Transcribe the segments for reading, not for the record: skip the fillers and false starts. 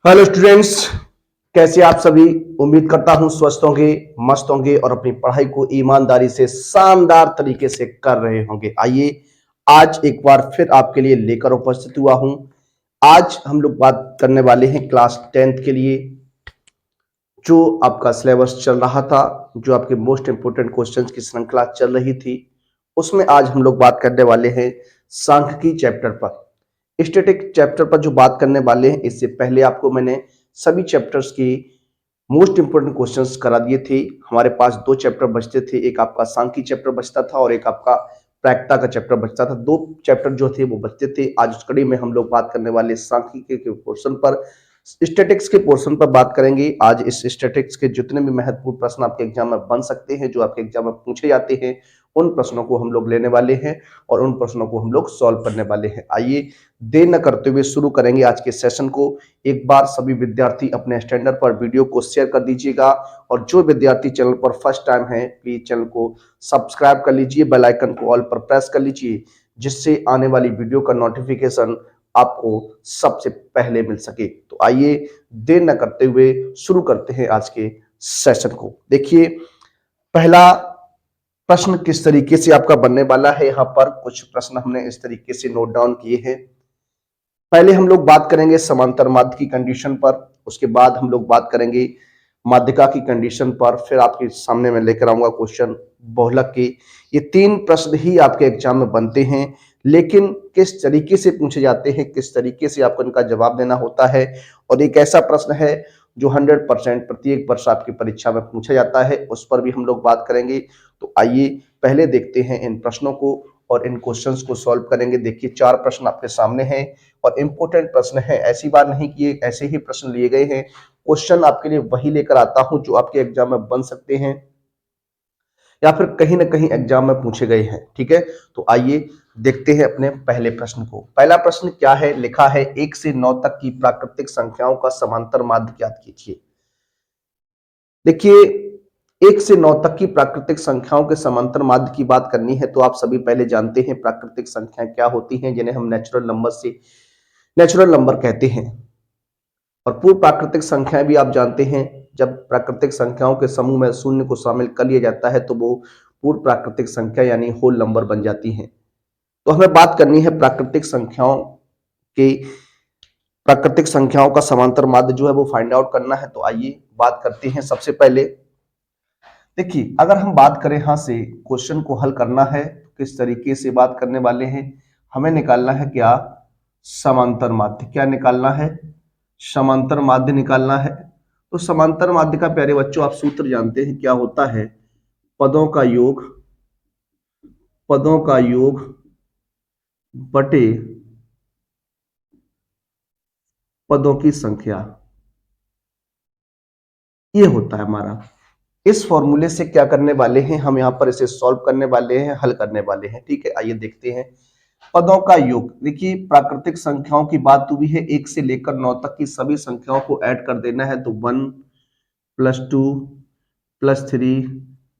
Hello students, कैसे आप सभी। उम्मीद करता हूं स्वस्थ होंगे, मस्त होंगे और अपनी पढ़ाई को ईमानदारी से शानदार तरीके से कर रहे होंगे। आइए आज एक बार फिर आपके लिए लेकर उपस्थित हुआ हूं। आज हम लोग बात करने वाले हैं क्लास 10th के लिए जो आपका सिलेबस चल रहा था, जो आपके मोस्ट इंपोर्टेंट क्वेश्चंस की श्रृंखला चल रही थी, उसमें आज हम लोग बात करने वाले हैं सांख्यिकी चैप्टर पर। स्टैटिक चैप्टर पर जो बात करने वाले हैं, इससे पहले आपको मैंने सभी चैप्टर्स की मोस्ट इंपोर्टेंट क्वेश्चंस करा दिए थे। हमारे पास दो चैप्टर बचते थे, एक आपका सांख्यिकी चैप्टर बचता था और एक आपका प्रायिकता का चैप्टर बचता था। दो चैप्टर जो थे वो बचते थे। आज उस कड़ी में हम लोग बात करने वाले सांख्यिकी के पोर्शन पर, स्टैटिक्स के पोर्शन पर बात करेंगे। आज इस स्टैटिक्स के जितने भी महत्वपूर्ण प्रश्न आपके एग्जाम में बन सकते हैं, जो आपके एग्जाम में पूछे जाते हैं, उन प्रश्नों को हम लोग लेने वाले हैं और उन प्रश्नों को हम लोग सॉल्व करने वाले हैं। आइए देर न करते हुए शुरू करेंगे आज के सेशन को। एक बार सभी विद्यार्थी अपने स्टैंडर्ड पर वीडियो को शेयर कर दीजिएगा और जो विद्यार्थी चैनल पर फर्स्ट टाइम है, प्लीज चैनल को सब्सक्राइब कर लीजिए, बेल आइकन को ऑल पर प्रेस कर लीजिए, जिससे आने वाली वीडियो का नोटिफिकेशन आपको सबसे पहले मिल सके। तो आइए देर न करते हुए शुरू करते हैं आज के सेशन को। देखिए, पहला प्रश्न किस तरीके से आपका बनने वाला है। यहाँ पर कुछ प्रश्न हमने इस तरीके से नोट डाउन किए हैं। पहले हम लोग बात करेंगे समांतर माध्य की कंडीशन पर, उसके बाद हम लोग बात करेंगे माध्यिका की कंडीशन पर, फिर आपके सामने मैं लेकर आऊंगा क्वेश्चन बहुलक के। ये तीन प्रश्न ही आपके एग्जाम में बनते हैं, लेकिन किस तरीके से पूछे जाते हैं, किस तरीके से आपको इनका जवाब देना होता है, और एक ऐसा प्रश्न है जो 100% प्रत्येक वर्ष आपकी परीक्षा में पूछा जाता है, उस पर भी हम लोग बात करेंगे। तो आइए पहले देखते हैं इन प्रश्नों को और इन क्वेश्चंस को सॉल्व करेंगे। देखिए, चार प्रश्न आपके सामने हैं और इंपॉर्टेंट प्रश्न है। ऐसी बात नहीं कि ये ऐसे ही प्रश्न लिए गए हैं, क्वेश्चन आपके लिए वही लेकर आता हूं जो आपके एग्जाम में बन सकते हैं या फिर कहीं ना कहीं एग्जाम में पूछे गए हैं। ठीक है, तो आइए देखते हैं अपने पहले प्रश्न को। पहला प्रश्न क्या है, लिखा है 1 से 9 तक की प्राकृतिक संख्याओं का समांतर माध्य ज्ञात कीजिए। देखिए, 1 से 9 तक की प्राकृतिक संख्याओं के समांतर माध्य की बात करनी है तो आप सभी पहले जानते हैं प्राकृतिक संख्याएं क्या होती हैं, जिन्हें हम नेचुरल नंबर कहते हैं। और पूर्व प्राकृतिक संख्याएं भी आप जानते हैं, जब प्राकृतिक संख्याओं के समूह में शून्य को शामिल कर लिया जाता है तो वो पूर्व प्राकृतिक संख्या यानी होल नंबर बन जाती हैं। तो हमें बात करनी है के प्राकृतिक संख्याओं का समांतर माध्य जो है वो फाइंड आउट करना है। तो आइए बात करते हैं। सबसे पहले देखिए, अगर हम बात करें यहां से क्वेश्चन को हल करना है तो किस तरीके से बात करने वाले हैं, हमें निकालना है क्या, समांतर माध्य। क्या निकालना है, समांतर माध्य निकालना है। तो समांतर माध्य का प्यारे बच्चों आप सूत्र जानते हैं, क्या होता है, पदों का योग, पदों का योग बटे पदों की संख्या, ये होता है हमारा। इस फॉर्मूले से क्या करने वाले हैं, हम यहां पर इसे सॉल्व करने वाले हैं, हल करने वाले हैं। ठीक है, आइए देखते हैं। पदों का योग, देखिए प्राकृतिक संख्याओं की बात हुई है, 1 से लेकर 9 तक की सभी संख्याओं को ऐड कर देना है। तो 1 plus 2 plus 3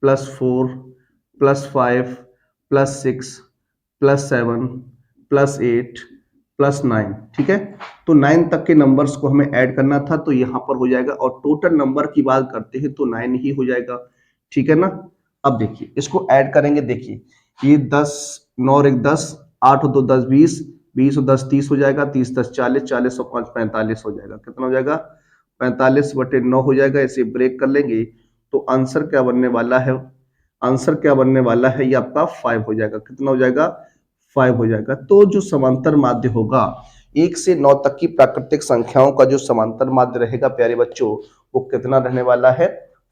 plus 4 plus 5 plus 6 plus 7 plus 8 plus 9। ठीक है, तो 9 तक के नंबर्स को हमें ऐड करना था, तो यहां पर हो जाएगा। और टोटल नंबर की बात करते हैं तो 9 ही हो जाएगा। ठीक है ना। अब देखिए इसको ऐड करेंगे। देखिए, ये 10 9 और 1 10, 8 और 2 10 20, 20 और 10 30 हो जाएगा, 30 10 40, 40 और 5 45 हो जाएगा। कितना हो जाएगा, 45/9 हो जाएगा। इसे ब्रेक कर लेंगे तो आंसर क्या बनने वाला है, आंसर क्या बनने वाला है, ये आपका 5 हो जाएगा। कितना हो जाएगा, 5 हो जाएगा। तो जो समांतर माध्य होगा 1 से 9 तक की प्राकृतिक संख्याओं का जो समांतर माध्य रहेगा प्यारे बच्चों, वो कितना रहने वाला है,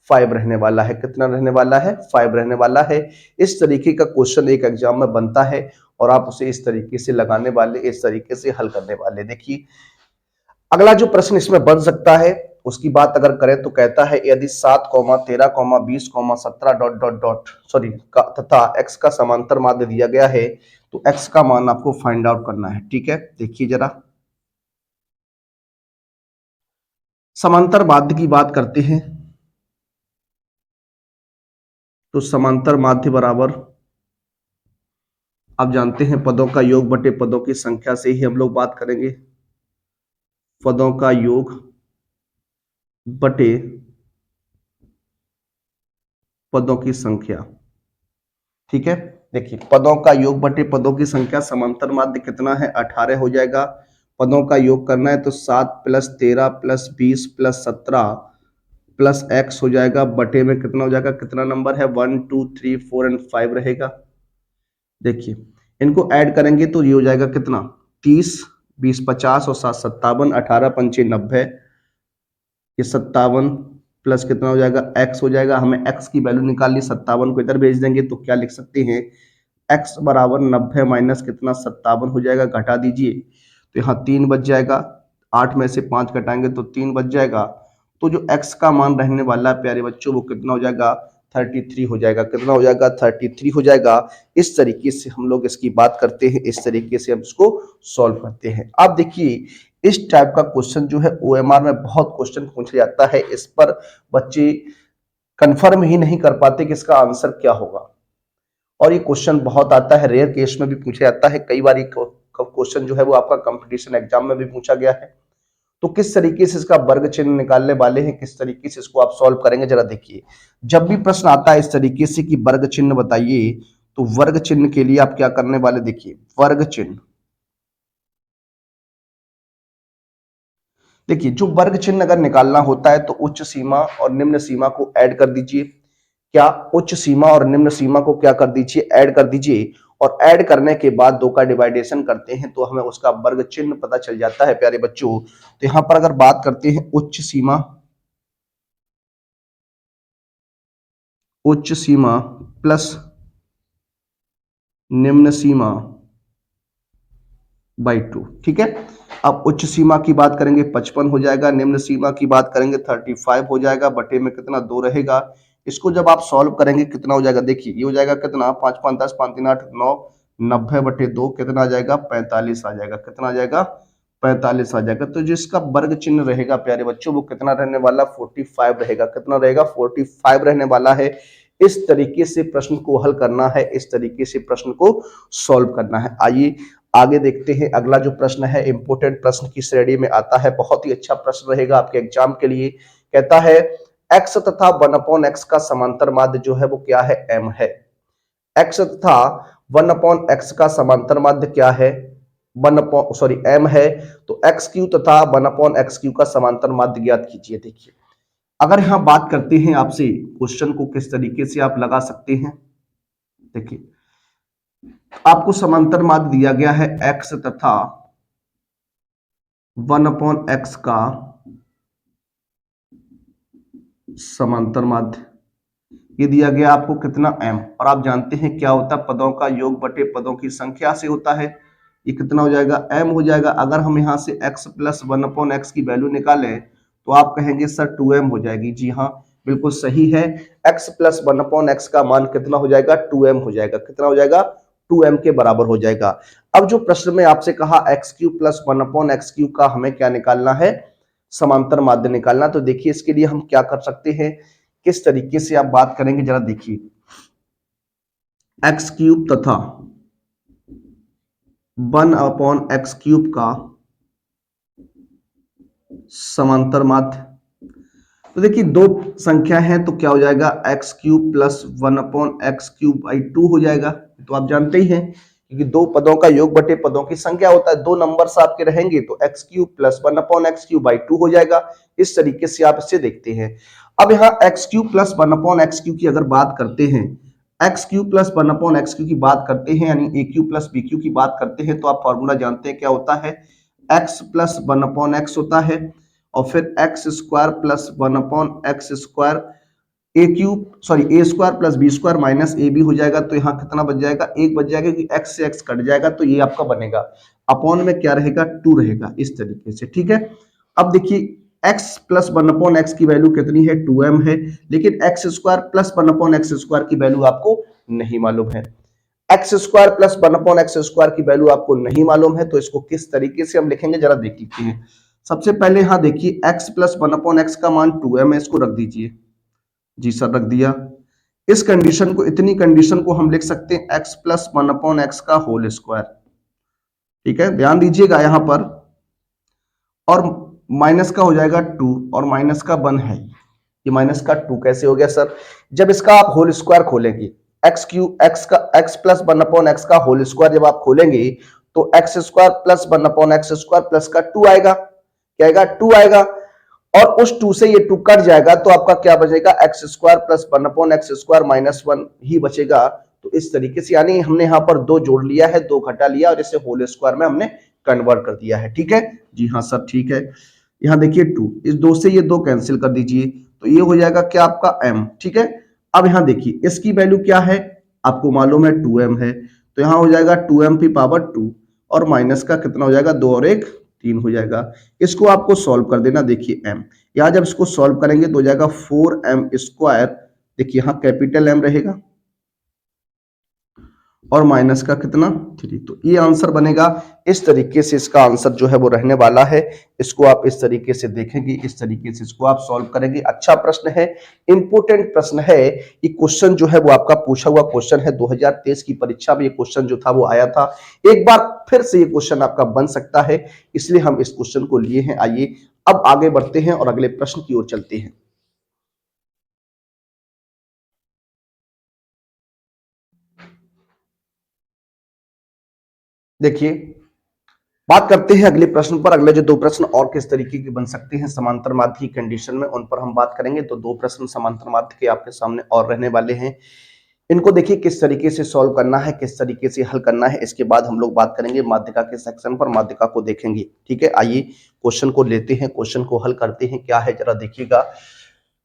5 रहने वाला है। कितना रहने वाला है, 5 रहने वाला है। इस तरीके का क्वेश्चन एक एग्जाम में बनता है और आप उसे इस तरीके से लगाने वाले, इस तरीके से हल करने वाले। देखिए, अगला जो प्रश्न इसमें बन सकता है उसकी बात अगर करें तो कहता है यदि 7, 13, 20, 17 डॉट डॉट डॉट सॉरी तथा x का समांतर माध्य दिया गया है तो x का मान आपको फाइंड आउट करना है। ठीक है, देखिए जरा, समांतर माध्य की बात करते हैं तो समांतर माध्य बराबर आप जानते हैं पदों का योग बटे पदों की संख्या से ही हम लोग बात करेंगे। पदों का योग बटे पदों की संख्या। ठीक है, देखिए पदों का योग बटे पदों की संख्या, समांतर माध्य कितना है 18 हो जाएगा। पदों का योग करना है तो 7 plus 13 plus 20 plus 17 plus x हो जाएगा, बटे में कितना हो जाएगा, कितना नंबर है 1 2 3 4 एंड 5 रहेगा। देखिए इनको ऐड करेंगे तो ये हो जाएगा कितना 30, 20 50 और 7 57, 18 पंचे 90, ये 57 प्लस कितना हो जाएगा x हो जाएगा। हमें x की वैल्यू निकालनी, 57 को इधर भेज देंगे तो क्या लिख सकते हैं x बराबर 90 माइनस कितना 57 हो जाएगा, घटा दीजिए तो यहाँ 3 बच जाएगा, 8 में से 5 घटाएंगे तो 3 बच जाएगा। तो जो x का मान रहने वाला है प्यारे बच्चों वो कितना हो जाएगा 33 हो जाएगा। कितना हो जाएगा 33 हो जाएगा। इस तरीके से हम लोग इसकी बात करते हैं, इस तरीके से हम इसको सॉल्व करते हैं। आप देखिए इस टाइप का क्वेश्चन जो है ओएमआर में बहुत क्वेश्चन पूछा जाता है, इस पर बच्चे कंफर्म ही नहीं कर पाते कि इसका आंसर क्या होगा, और ये क्वेश्चन बहुत आता है, रेयर केस में भी पूछा जाता है। कई बार ये क्वेश्चन जो है वो आपका कंपटीशन एग्जाम में भी पूछा गया है। तो किस तरीके से इसका वर्ग चिन्ह निकालने वाले हैं, किस तरीके से इसको आप सॉल्व करेंगे जरा देखिए। जब भी प्रश्न आता है इस तरीके से कि वर्ग चिन्ह बताइए, तो वर्ग चिन्ह के लिए आप क्या करने वाले, देखिए वर्ग चिन्ह, देखिए जो वर्ग चिन्ह अगर निकालना होता है तो उच्च सीमा और निम्न सीमा को ऐड कर दीजिए। क्या उच्च सीमा और निम्न सीमा को क्या कर दीजिए, ऐड कर दीजिए, और ऐड करने के बाद दो का डिवाइडेशन करते हैं तो हमें उसका वर्ग चिन्ह पता चल जाता है प्यारे बच्चों। तो यहां पर अगर बात करते हैं उच्च सीमा प्लस निम्न सीमा बाई 2, ठीक है। अब उच्च सीमा की बात करेंगे 55 हो जाएगा, निम्न सीमा की बात करेंगे 35 हो जाएगा, बटे में कितना 2 रहेगा। इसको जब आप सॉल्व करेंगे कितना हो जाएगा, देखिए ये हो जाएगा कितना 5 5 10 5 3 8 9 90 बटे 2 कितना आ जाएगा 45 आ जाएगा। कितना आ जाएगा 45 आ जाएगा। तो जिसका वर्ग चिन्ह रहेगा प्यारे बच्चों वो कितना रहने वाला 45 रहेगा। कितना रहेगा 45 रहने वाला है। इस तरीके से प्रश्न को हल करना है, इस तरीके से प्रश्न को सॉल्व करना है। आइए आगे देखते हैं। अगला जो प्रश्न है इंपोर्टेंट प्रश्न की श्रेणी में आता है, बहुत ही अच्छा प्रश्न रहेगा आपके एग्जाम के लिए। कहता है x तथा 1/x का समांतर माध्य जो है वो क्या है, m है। x तथा 1/x का समांतर माध्य क्या है, m है। तो x³ तथा 1/x³ का समांतर माध्य ज्ञात कीजिए। देखिए अगर यहां बात करते हैं आपसे क्वेश्चन को किस तरीके से आप लगा सकते हैं, देखिए आपको समांतर माध्य दिया गया है x तथा 1/x का समांतर माध्य, ये दिया गया आपको कितना m, और आप जानते हैं क्या होता है पदों का योग बटे पदों की संख्या से होता है। ये कितना हो जाएगा m हो जाएगा। अगर हम यहां से x प्लस 1/x की वैल्यू निकालें तो आप कहेंगे सर 2m हो जाएगी। जी हाँ बिल्कुल सही है, x प्लस 1/x का मान कितना हो जाएगा 2m हो जाएगा। कितना हो जाएगा 2m के बराबर हो जाएगा। अब जो प्रश्न में आपसे कहा x³ प्लस 1/x³ का हमें क्या निकालना है, समांतर माध्य निकालना। तो देखिए इसके लिए हम क्या कर सकते हैं, किस तरीके से आप बात करेंगे जरा देखिए। x³ तथा 1/x³ का समांतर माध्य, तो देखिए दो संख्या है तो क्या हो जाएगा x³ प्लस 1/x³ बाई 2 हो जाएगा। तो आप जानते ही हैं क्योंकि दो पदों का योग बटे पदों की संख्या होता है, दो नंबर्स आपके रहेंगे तो x³ प्लस 1/x³ बाई 2 हो जाएगा। इस तरीके से आप इसे देखते हैं। अब यहाँ x³ प्लस 1/x³ की अगर बात करते हैं, x³ प्लस 1/x³ की बात करते हैं यानी a³ प्लस b³ की बात करते हैं, तो आप फॉर्मूला जानते हैं क्या होता है, x प्लस 1/x होता है और फिर X square plus 1/x², A square plus B square minus A B हो जाएगा। तो यहाँ कितना बच जाएगा, एक बच जाएगा कि x से x कट जाएगा तो ये आपका बनेगा, अपॉन में क्या रहेगा 2 रहेगा। इस तरीके से ठीक है। अब देखिए x प्लस 1/x की वैल्यू कितनी है 2m है, लेकिन x स्क्वायर प्लस 1/x² की वैल्यू आपको नहीं मालूम है। एक्स स्क्वायर प्लस 1/x² की वैल्यू आपको नहीं मालूम है, तो इसको किस तरीके से हम लिखेंगे जरा देख लीजिए हैं। सबसे पहले यहां देखिए x प्लस 1/x का मान 2m है, इसको रख दीजिए। जी सर रख दिया। इस कंडीशन को, इतनी कंडीशन को हम लिख सकते हैं x प्लस 1/x का होल स्क्वायर। ठीक है ध्यान दीजिएगा यहां पर, और माइनस का हो जाएगा 2 और माइनस का 1 है, ये माइनस का 2 कैसे हो गया सर? जब इसका आप होल स्क्वायर खोलेंगे, एक्स क्यू एक्स का एक्स प्लस 1 अपॉन एक्स का होल स्क्वायर जब आप खोलेंगे तो x square plus 1 upon x square plus का 2 आएगा, क्या आएगा? 2 आएगा। और उस 2 से ये 2 कट जाएगा तो आपका क्या बचेगा? X square plus 1 upon x square minus 1 ही बचेगा। तो इस तरीके से यानी हमने यहां पर 2 जोड़ लिया है, 2 घटा लिया और इसे होल स्क्वायर में हमने कन्वर्ट कर दिया है। ठीक है जी, हाँ सर ठीक है। यहां देखिए 2, इस 2 से ये 2 कैंसिल कर दीजिए तो ये हो जाएगा क्या आपका m। ठीक है, अब यहां देखिए इसकी वैल्यू क्या है, आपको मालूम है 2m है, तो यहां हो जाएगा 2m की पावर 2 और माइनस का कितना हो जाएगा? 2 और 1 3 हो जाएगा। इसको आपको सॉल्व कर देना, देखिए m, यहां जब इसको सॉल्व करेंगे तो हो जाएगा 4m स्क्वायर, देखिए यहां कैपिटल M रहेगा और माइनस का कितना? 3, तो ये आंसर बनेगा। इस तरीके से इसका आंसर जो है वो रहने वाला है। इसको आप इस तरीके से देखेंगे, इस तरीके से इसको आप सॉल्व करेंगे। अच्छा प्रश्न है, इंपोर्टेंट प्रश्न है। ये क्वेश्चन जो है वो आपका पूछा हुआ क्वेश्चन है, 2023 की परीक्षा में ये क्वेश्चन जो था वो आया था। एक बार फिर से ये क्वेश्चन आपका बन सकता है, इसलिए हम इस क्वेश्चन को लिए हैं। आइए अब आगे बढ़ते हैं और अगले प्रश्न की ओर चलते हैं। देखिए बात करते हैं अगले प्रश्न पर। अगले जो 2 प्रश्न और किस तरीके के बन सकते हैं समांतर माध्य की कंडीशन में, उन पर हम बात करेंगे। तो 2 प्रश्न समांतर माध्य के आपके सामने और रहने वाले हैं। इनको देखिए किस तरीके से सॉल्व करना है, किस तरीके से हल करना है। इसके बाद हम लोग बात करेंगे माध्यिका के सेक्शन पर, माध्यिका को देखेंगे। ठीक है, आइए क्वेश्चन को लेते हैं, क्वेश्चन को हल करते हैं। क्या है जरा देखिएगा,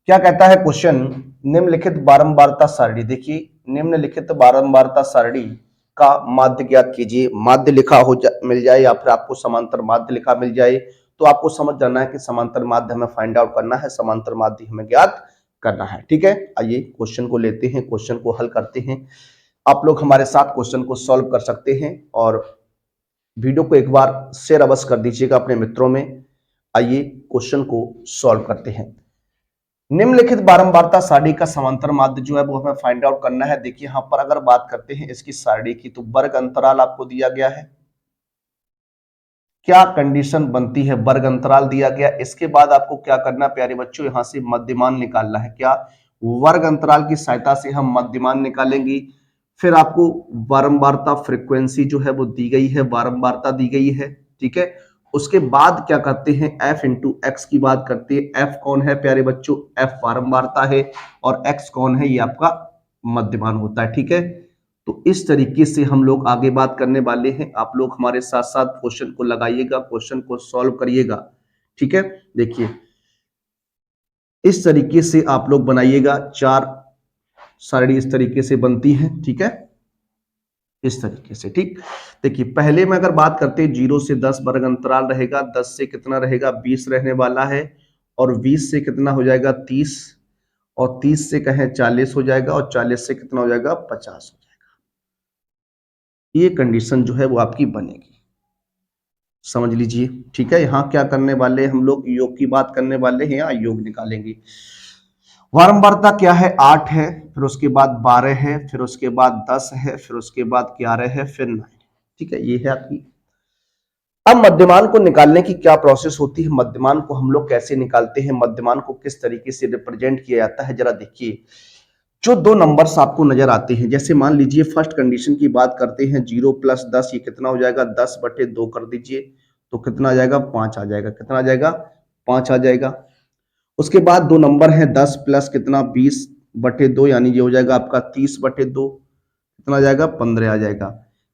क्या कहता है क्वेश्चन? निम्नलिखित बारंबारता सारणी, देखिए निम्नलिखित बारंबारता सारणी का माध्य ज्ञात कीजिए। माध्य लिखा मिल जाए या फिर आपको समांतर माध्य लिखा मिल जाए तो आपको समझ जाना है कि समांतर माध्य हमें फाइंड आउट करना है, समांतर माध्य हमें ज्ञात करना है। ठीक है, आइए क्वेश्चन को लेते हैं, क्वेश्चन को हल करते हैं। आप लोग हमारे साथ क्वेश्चन को सॉल्व कर सकते हैं और वीडियो को एक बार शेयर अवश्य कर दीजिएगा अपने मित्रों में। आइए क्वेश्चन को सॉल्व करते हैं। निम्नलिखित बारंबारता सारणी का समांतर माध्य जो है वो हमें फाइंड आउट करना है। देखिए यहां पर अगर बात करते हैं इसकी सारणी की, तो वर्ग अंतराल आपको दिया गया है। क्या कंडीशन बनती है? वर्ग अंतराल दिया गया, इसके बाद आपको क्या करना प्यारे बच्चों? यहां से मध्यमान निकालना है। क्या? वर्ग अंतराल की सहायता से हम मध्यमान निकालेंगे। फिर आपको बारंबारता फ्रीक्वेंसी जो है वो दी गई है, बारंबारता दी गई है। ठीक है, उसके बाद क्या करते हैं? f इंटू एक्स की बात करते हैं। f कौन है प्यारे बच्चों? f बारंबारता है और x कौन है? ये आपका मध्यमान होता है। ठीक है, तो इस तरीके से हम लोग आगे बात करने वाले हैं। आप लोग हमारे साथ साथ क्वेश्चन को लगाइएगा, क्वेश्चन को सॉल्व करिएगा। ठीक है, देखिए इस तरीके से आप लोग बनाइएगा। 4 सारणी इस तरीके से बनती है। ठीक है, इस तरीके से। ठीक, देखिए पहले में अगर बात करते हैं 0 से 10 वर्ग अंतराल रहेगा, 10 से कितना रहेगा? 20 रहने वाला है और 20 से कितना हो जाएगा? 30 और 30 से कहें 40 हो जाएगा और 40 से कितना हो जाएगा? 50 हो जाएगा। ये कंडीशन जो है वो आपकी बनेगी, समझ लीजिए। ठीक है, यहां क्या करने वाले हैं हम लोग? योग की बात करने वाले हैं, यहाँ योग निकालेंगे। बारंबारता क्या है? 8 है, फिर उसके बाद 12 है, फिर उसके बाद 10 है, फिर उसके बाद 11 है, फिर 9। ठीक है, ये है आपकी। अब मध्यमान को निकालने की क्या प्रोसेस होती है, मध्यमान को हम लोग कैसे निकालते हैं, मध्यमान को किस तरीके से रिप्रेजेंट किया जाता है, जरा देखिए। जो 2 नंबर्स आपको नजर आते हैं, जैसे मान लीजिए फर्स्ट कंडीशन की बात करते हैं, 0 प्लस 10, ये कितना हो जाएगा? 10/2 कर दीजिए तो कितना आ जाएगा? 5 आ जाएगा। कितना आ जाएगा? 5 आ जाएगा। उसके बाद 2 नंबर है 10 प्लस कितना? 20/2, यानी ये हो जाएगा आपका 30/2। कितना आ जाएगा? 15 आ जाएगा।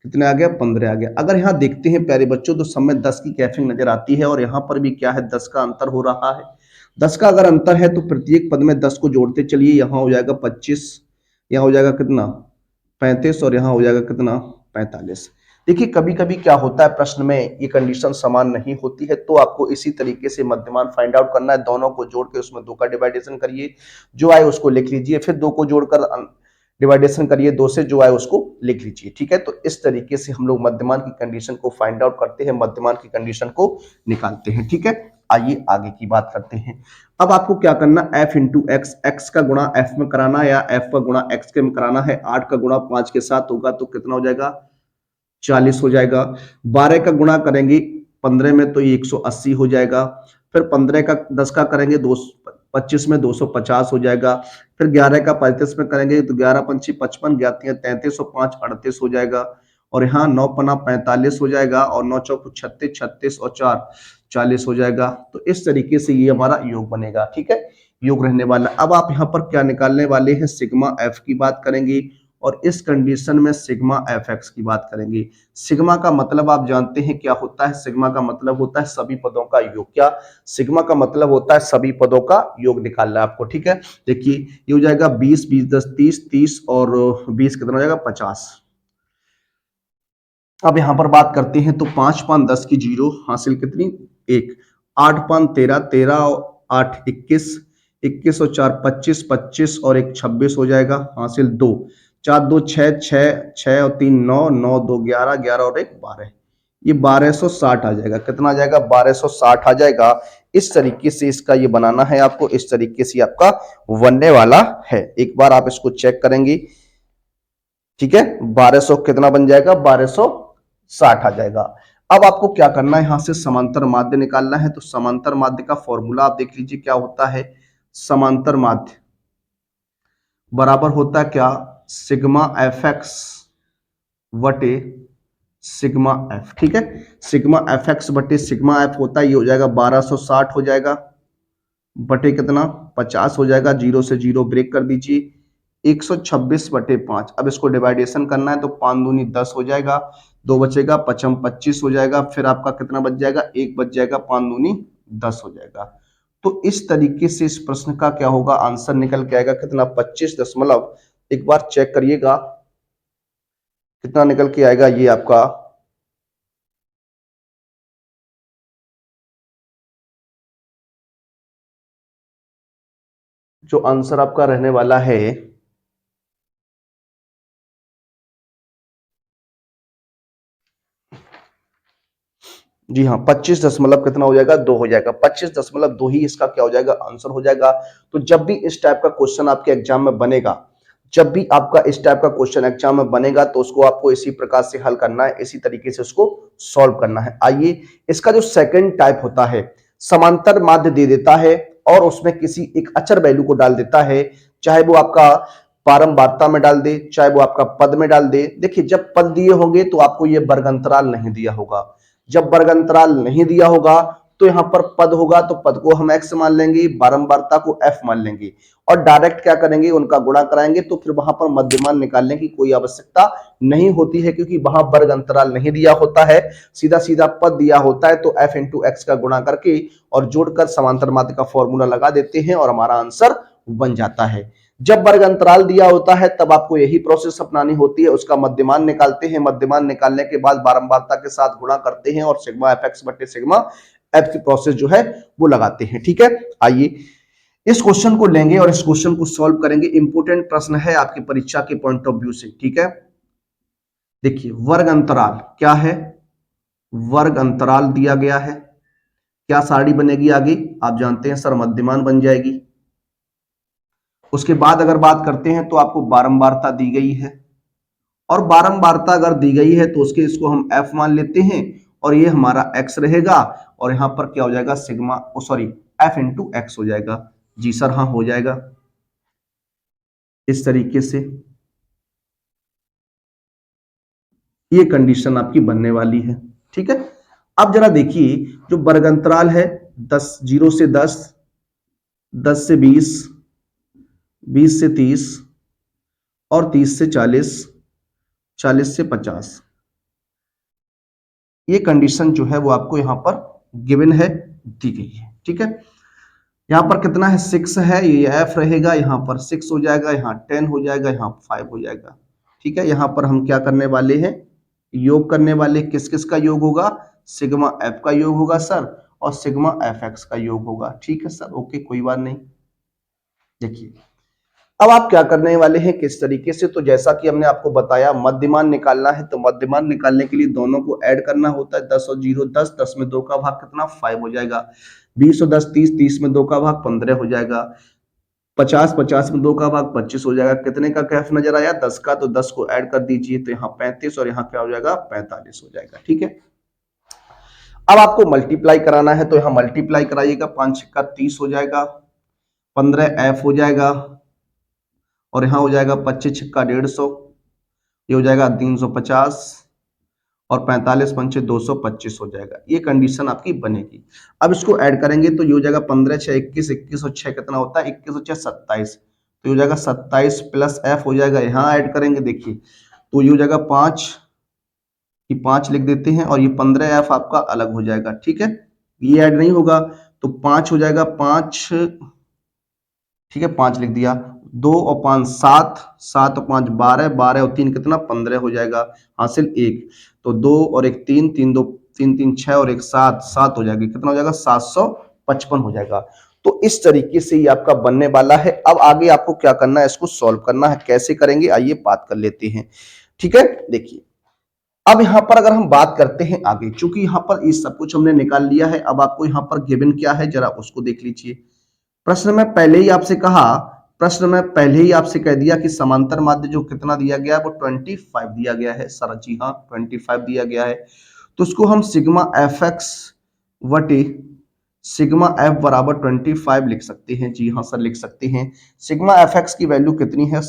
कितने आ गया? 15 आ गया। अगर यहाँ देखते हैं प्यारे बच्चों तो सब में 10 की कैफिंग नजर आती है और यहाँ पर भी क्या है? 10 का अंतर हो रहा है। 10 का अगर अंतर है तो प्रत्येक पद में 10 को जोड़ते चलिए। यहाँ हो जाएगा 25, यहाँ हो जाएगा कितना? 35 और यहाँ हो जाएगा कितना? 45। देखिए कभी कभी क्या होता है प्रश्न में ये कंडीशन समान नहीं होती है, तो आपको इसी तरीके से मध्यमान फाइंड आउट करना है। दोनों को जोड़ के उसमें 2 का डिवाइडेशन करिए, जो आए उसको लिख लीजिए, फिर 2 को जोड़कर डिवाइडेशन करिए 2 से, जो आए उसको लिख लीजिए। ठीक है, तो इस तरीके से हम लोग मध्यमान की कंडीशन को फाइंड आउट करते हैं, मध्यमान की कंडीशन को निकालते हैं। ठीक है, आइए आगे की बात करते हैं। अब आपको क्या करना? f इंटू एक्स, एक्स का गुणा f में कराना या f का गुणा x के में कराना है। 8 का गुणा 5 के साथ होगा तो कितना हो जाएगा? 40 हो जाएगा। 12 का गुणा करेंगे 15 में तो ये 180 हो जाएगा। फिर 15 का 10 का करेंगे 25 में 250 हो जाएगा। फिर 11 का 35 में करेंगे तो 11 पंची 55, 11 33 और 5 38 हो जाएगा। और यहाँ 9 पना 45 हो जाएगा और 9 चौक 36, 36 और 4 40 हो जाएगा। तो इस तरीके से ये हमारा योग बनेगा, ठीक है, योग रहने वाला। अब आप यहाँ पर क्या निकालने वाले हैं, सिग्मा एफ की बात करेंगे और इस कंडीशन में सिग्मा एफ एक्स की बात करेंगे। सिग्मा का मतलब आप जानते हैं क्या होता है, सिग्मा का मतलब होता है सभी पदों का योग। क्या, सिग्मा का मतलब होता है सभी पदों का योग निकालना है आपको, ठीक है। देखिए ये हो जाएगा 20, 20 10 30, 30 और 20 कितना हो जाएगा 50। अब यहां पर बात करते हैं तो 5 पान 10 की जीरो हासिल कितनी, 1। 8 पान 13, 13 और 8 21, 21 और 4 25, 25 और 1 26 हो जाएगा हासिल 2। 4 2 6, 6 6 और 3 9, 9 2 11, 11 और 1 12। ये 1260 आ जाएगा। कितना आ जाएगा, 1260 आ जाएगा। इस तरीके से इसका ये बनाना है आपको, इस तरीके से आपका बनने वाला है। एक बार आप इसको चेक करेंगे, ठीक है। 1200 कितना बन जाएगा, 1260 आ जाएगा। अब आपको क्या करना है, यहां से समांतर माध्य निकालना है। तो समांतर माध्य का फॉर्मूला आप देख लीजिए क्या होता है। समांतर माध्य बराबर होता है क्या, सिग्मा एफ एक्स बटे सिग्मा एफ, ठीक है। सिग्मा एफ एक्स बटे सिग्मा एफ होता है, ये हो जाएगा 1260 हो जाएगा बटे कितना 50 हो जाएगा। जीरो से जीरो ब्रेक कर दीजिए। 126 बटे 5। अब इसको डिवाइडेशन करना है तो 5 दूनी 10 हो जाएगा, 2 बचेगा, 55 25 हो जाएगा। फिर आपका कितना बच जाएगा, 1 बच जाएगा, 5 दूनी 10 हो जाएगा। तो इस तरीके से इस प्रश्न का क्या होगा, आंसर निकल के आएगा कितना, 25 दशमलव, एक बार चेक करिएगा कितना निकल के आएगा ये आपका, जो आंसर आपका रहने वाला है जी हाँ, 25 दशमलव कितना हो जाएगा, 2 हो जाएगा। 25.2 ही इसका क्या हो जाएगा, आंसर हो जाएगा। तो जब भी इस टाइप का क्वेश्चन आपके एग्जाम में बनेगा, जब भी आपका इस टाइप का क्वेश्चन एग्जाम में बनेगा तो उसको आपको इसी प्रकार से हल करना है, इसी तरीके से उसको सॉल्व करना है। आइए, इसका जो सेकंड टाइप होता है, समांतर माध्य दे देता है और उसमें किसी एक अचर वैल्यू को डाल देता है, चाहे वो आपका बारंबारता में डाल दे, चाहे वो आपका पद में डाल दे। देखिए जब पद दिए होंगे तो आपको ये वर्ग अंतराल नहीं दिया होगा, जब वर्ग अंतराल नहीं दिया होगा तो यहां पर पद होगा तो पद को हम x मान लेंगे, बारंबारता को f मान लेंगे और डायरेक्ट क्या करेंगे, उनका गुणा कराएंगे। तो फिर वहां पर मध्यमान निकालने की कोई आवश्यकता नहीं होती है क्योंकि वहां वर्ग अंतराल नहीं दिया होता है, सीधा सीधा पद दिया होता है। तो f इंटू एक्स का गुणा करके और जोड़कर समांतर माध्य का फॉर्मूला लगा देते हैं और हमारा आंसर बन जाता है। जब वर्ग अंतराल दिया होता है तब आपको यही प्रोसेस अपनानी होती है, उसका मध्यमान निकालते हैं, मध्यमान निकालने के बाद बारंबारता के साथ गुणा करते हैं और सिग्मा एफ एक्स बटे सिग्मा एफ की प्रोसेस जो है वो लगाते हैं, ठीक है। आइए इस क्वेश्चन को लेंगे और इस क्वेश्चन को सॉल्व करेंगे। इंपोर्टेंट प्रश्न है आपकी परीक्षा के पॉइंट ऑफ व्यू से, ठीक है। देखिए वर्ग अंतराल क्या है, वर्ग अंतराल दिया गया है, क्या सारणी बनेगी आगे, आप जानते हैं सर, मध्यमान बन जाएगी। उसके बाद अगर बात करते हैं तो आपको बारंबारता दी गई है और बारंबारता अगर दी गई है तो उसके इसको हम f मान लेते हैं और ये हमारा x रहेगा और यहां पर क्या हो जाएगा, sigma sorry f into x हो जाएगा। जी सर हाँ हो जाएगा। इस तरीके से ये कंडीशन आपकी बनने वाली है, ठीक है। अब जरा देखिए जो वर्ग अंतराल है 10 0 से 10, 10 से 20, 20 से 30 और 30 से 40, 40 से 50, ये कंडीशन जो है वो आपको यहां पर गिवन है, दी गई है, ठीक है। यहां पर कितना है, 6 है, ये एफ रहेगा, यहां पर 6 हो जाएगा, यहाँ 10 हो जाएगा, यहाँ 5 हो जाएगा, ठीक है। यहां पर हम क्या करने वाले हैं, योग करने वाले, किस किस का योग होगा, सिग्मा एफ का योग होगा सर और सिग्मा एफ एक्स का योग होगा, ठीक है सर, ओके कोई बात नहीं। देखिए अब आप क्या करने वाले हैं, किस तरीके से, तो जैसा कि हमने आपको बताया मध्यमान निकालना है तो मध्यमान निकालने के लिए दोनों को ऐड करना होता है। 10 और 0 10, 10 में 2 का भाग कितना 5 हो जाएगा। 20 और 10 30, 30 में 2 का भाग 15 हो जाएगा। 50 50 में 2 का भाग 25 हो जाएगा। कितने का कैफ नजर आया, 10 का, तो 10 को ऐड कर दीजिए तो यहाँ 35 और यहाँ क्या हो जाएगा 45 हो जाएगा, ठीक है। अब आपको मल्टीप्लाई कराना है तो यहां मल्टीप्लाई कराइएगा, 5 छक्का 30 हो जाएगा, 15F हो जाएगा और यहां हो जाएगा 25 छक्का 150, ये हो जाएगा 350 और 45 पंचे 225 हो जाएगा। ये कंडीशन आपकी बनेगी। अब इसको ऐड करेंगे तो ये हो जाएगा 15 6 21, 21 और 6 कितना होता है, 21 और 6 27, तो ये हो जाएगा 27 प्लस एफ हो जाएगा, यहाँ ऐड करेंगे देखिए तो ये हो जाएगा 5 की 5 लिख देते हैं और ये 15F आपका अलग हो जाएगा। ठीक है, ये ऐड नहीं होगा तो 5 हो जाएगा 5, ठीक है 5 लिख दिया, 2 और 5 7, 7 और 5 12, 12 और 3 कितना 15 हो जाएगा, हासिल 1, तो 2 और 1 3, 3 2 3 3 6 और 1 7, 7 हो जाएगी, कितना हो जाएगा 755 हो जाएगा। तो इस तरीके से ये आपका बनने वाला है। अब आगे आपको क्या करना है, इसको सॉल्व करना है। कैसे करेंगे आइए बात कर लेते हैं। ठीक है, देखिए अब यहां पर अगर हम बात करते हैं आगे, चूंकि यहां पर ये सब कुछ हमने निकाल लिया है, अब आपको यहां पर गिवन क्या है जरा उसको देख लीजिए। प्रश्न में पहले ही आपसे कहा, प्रश्न में पहले ही आपसे कह दिया कि समांतर माध्य जो कितना दिया गया है वो 25 दिया गया है सर, जी हाँ 25 दिया गया है। तो उसको हम सिग्मा एफ एक्स वटे सिग्मा एफ बराबर 25 लिख सकते हैं, जी हाँ सर लिख सकते हैं। सिग्मा एफ एक्स की वैल्यू कितनी है,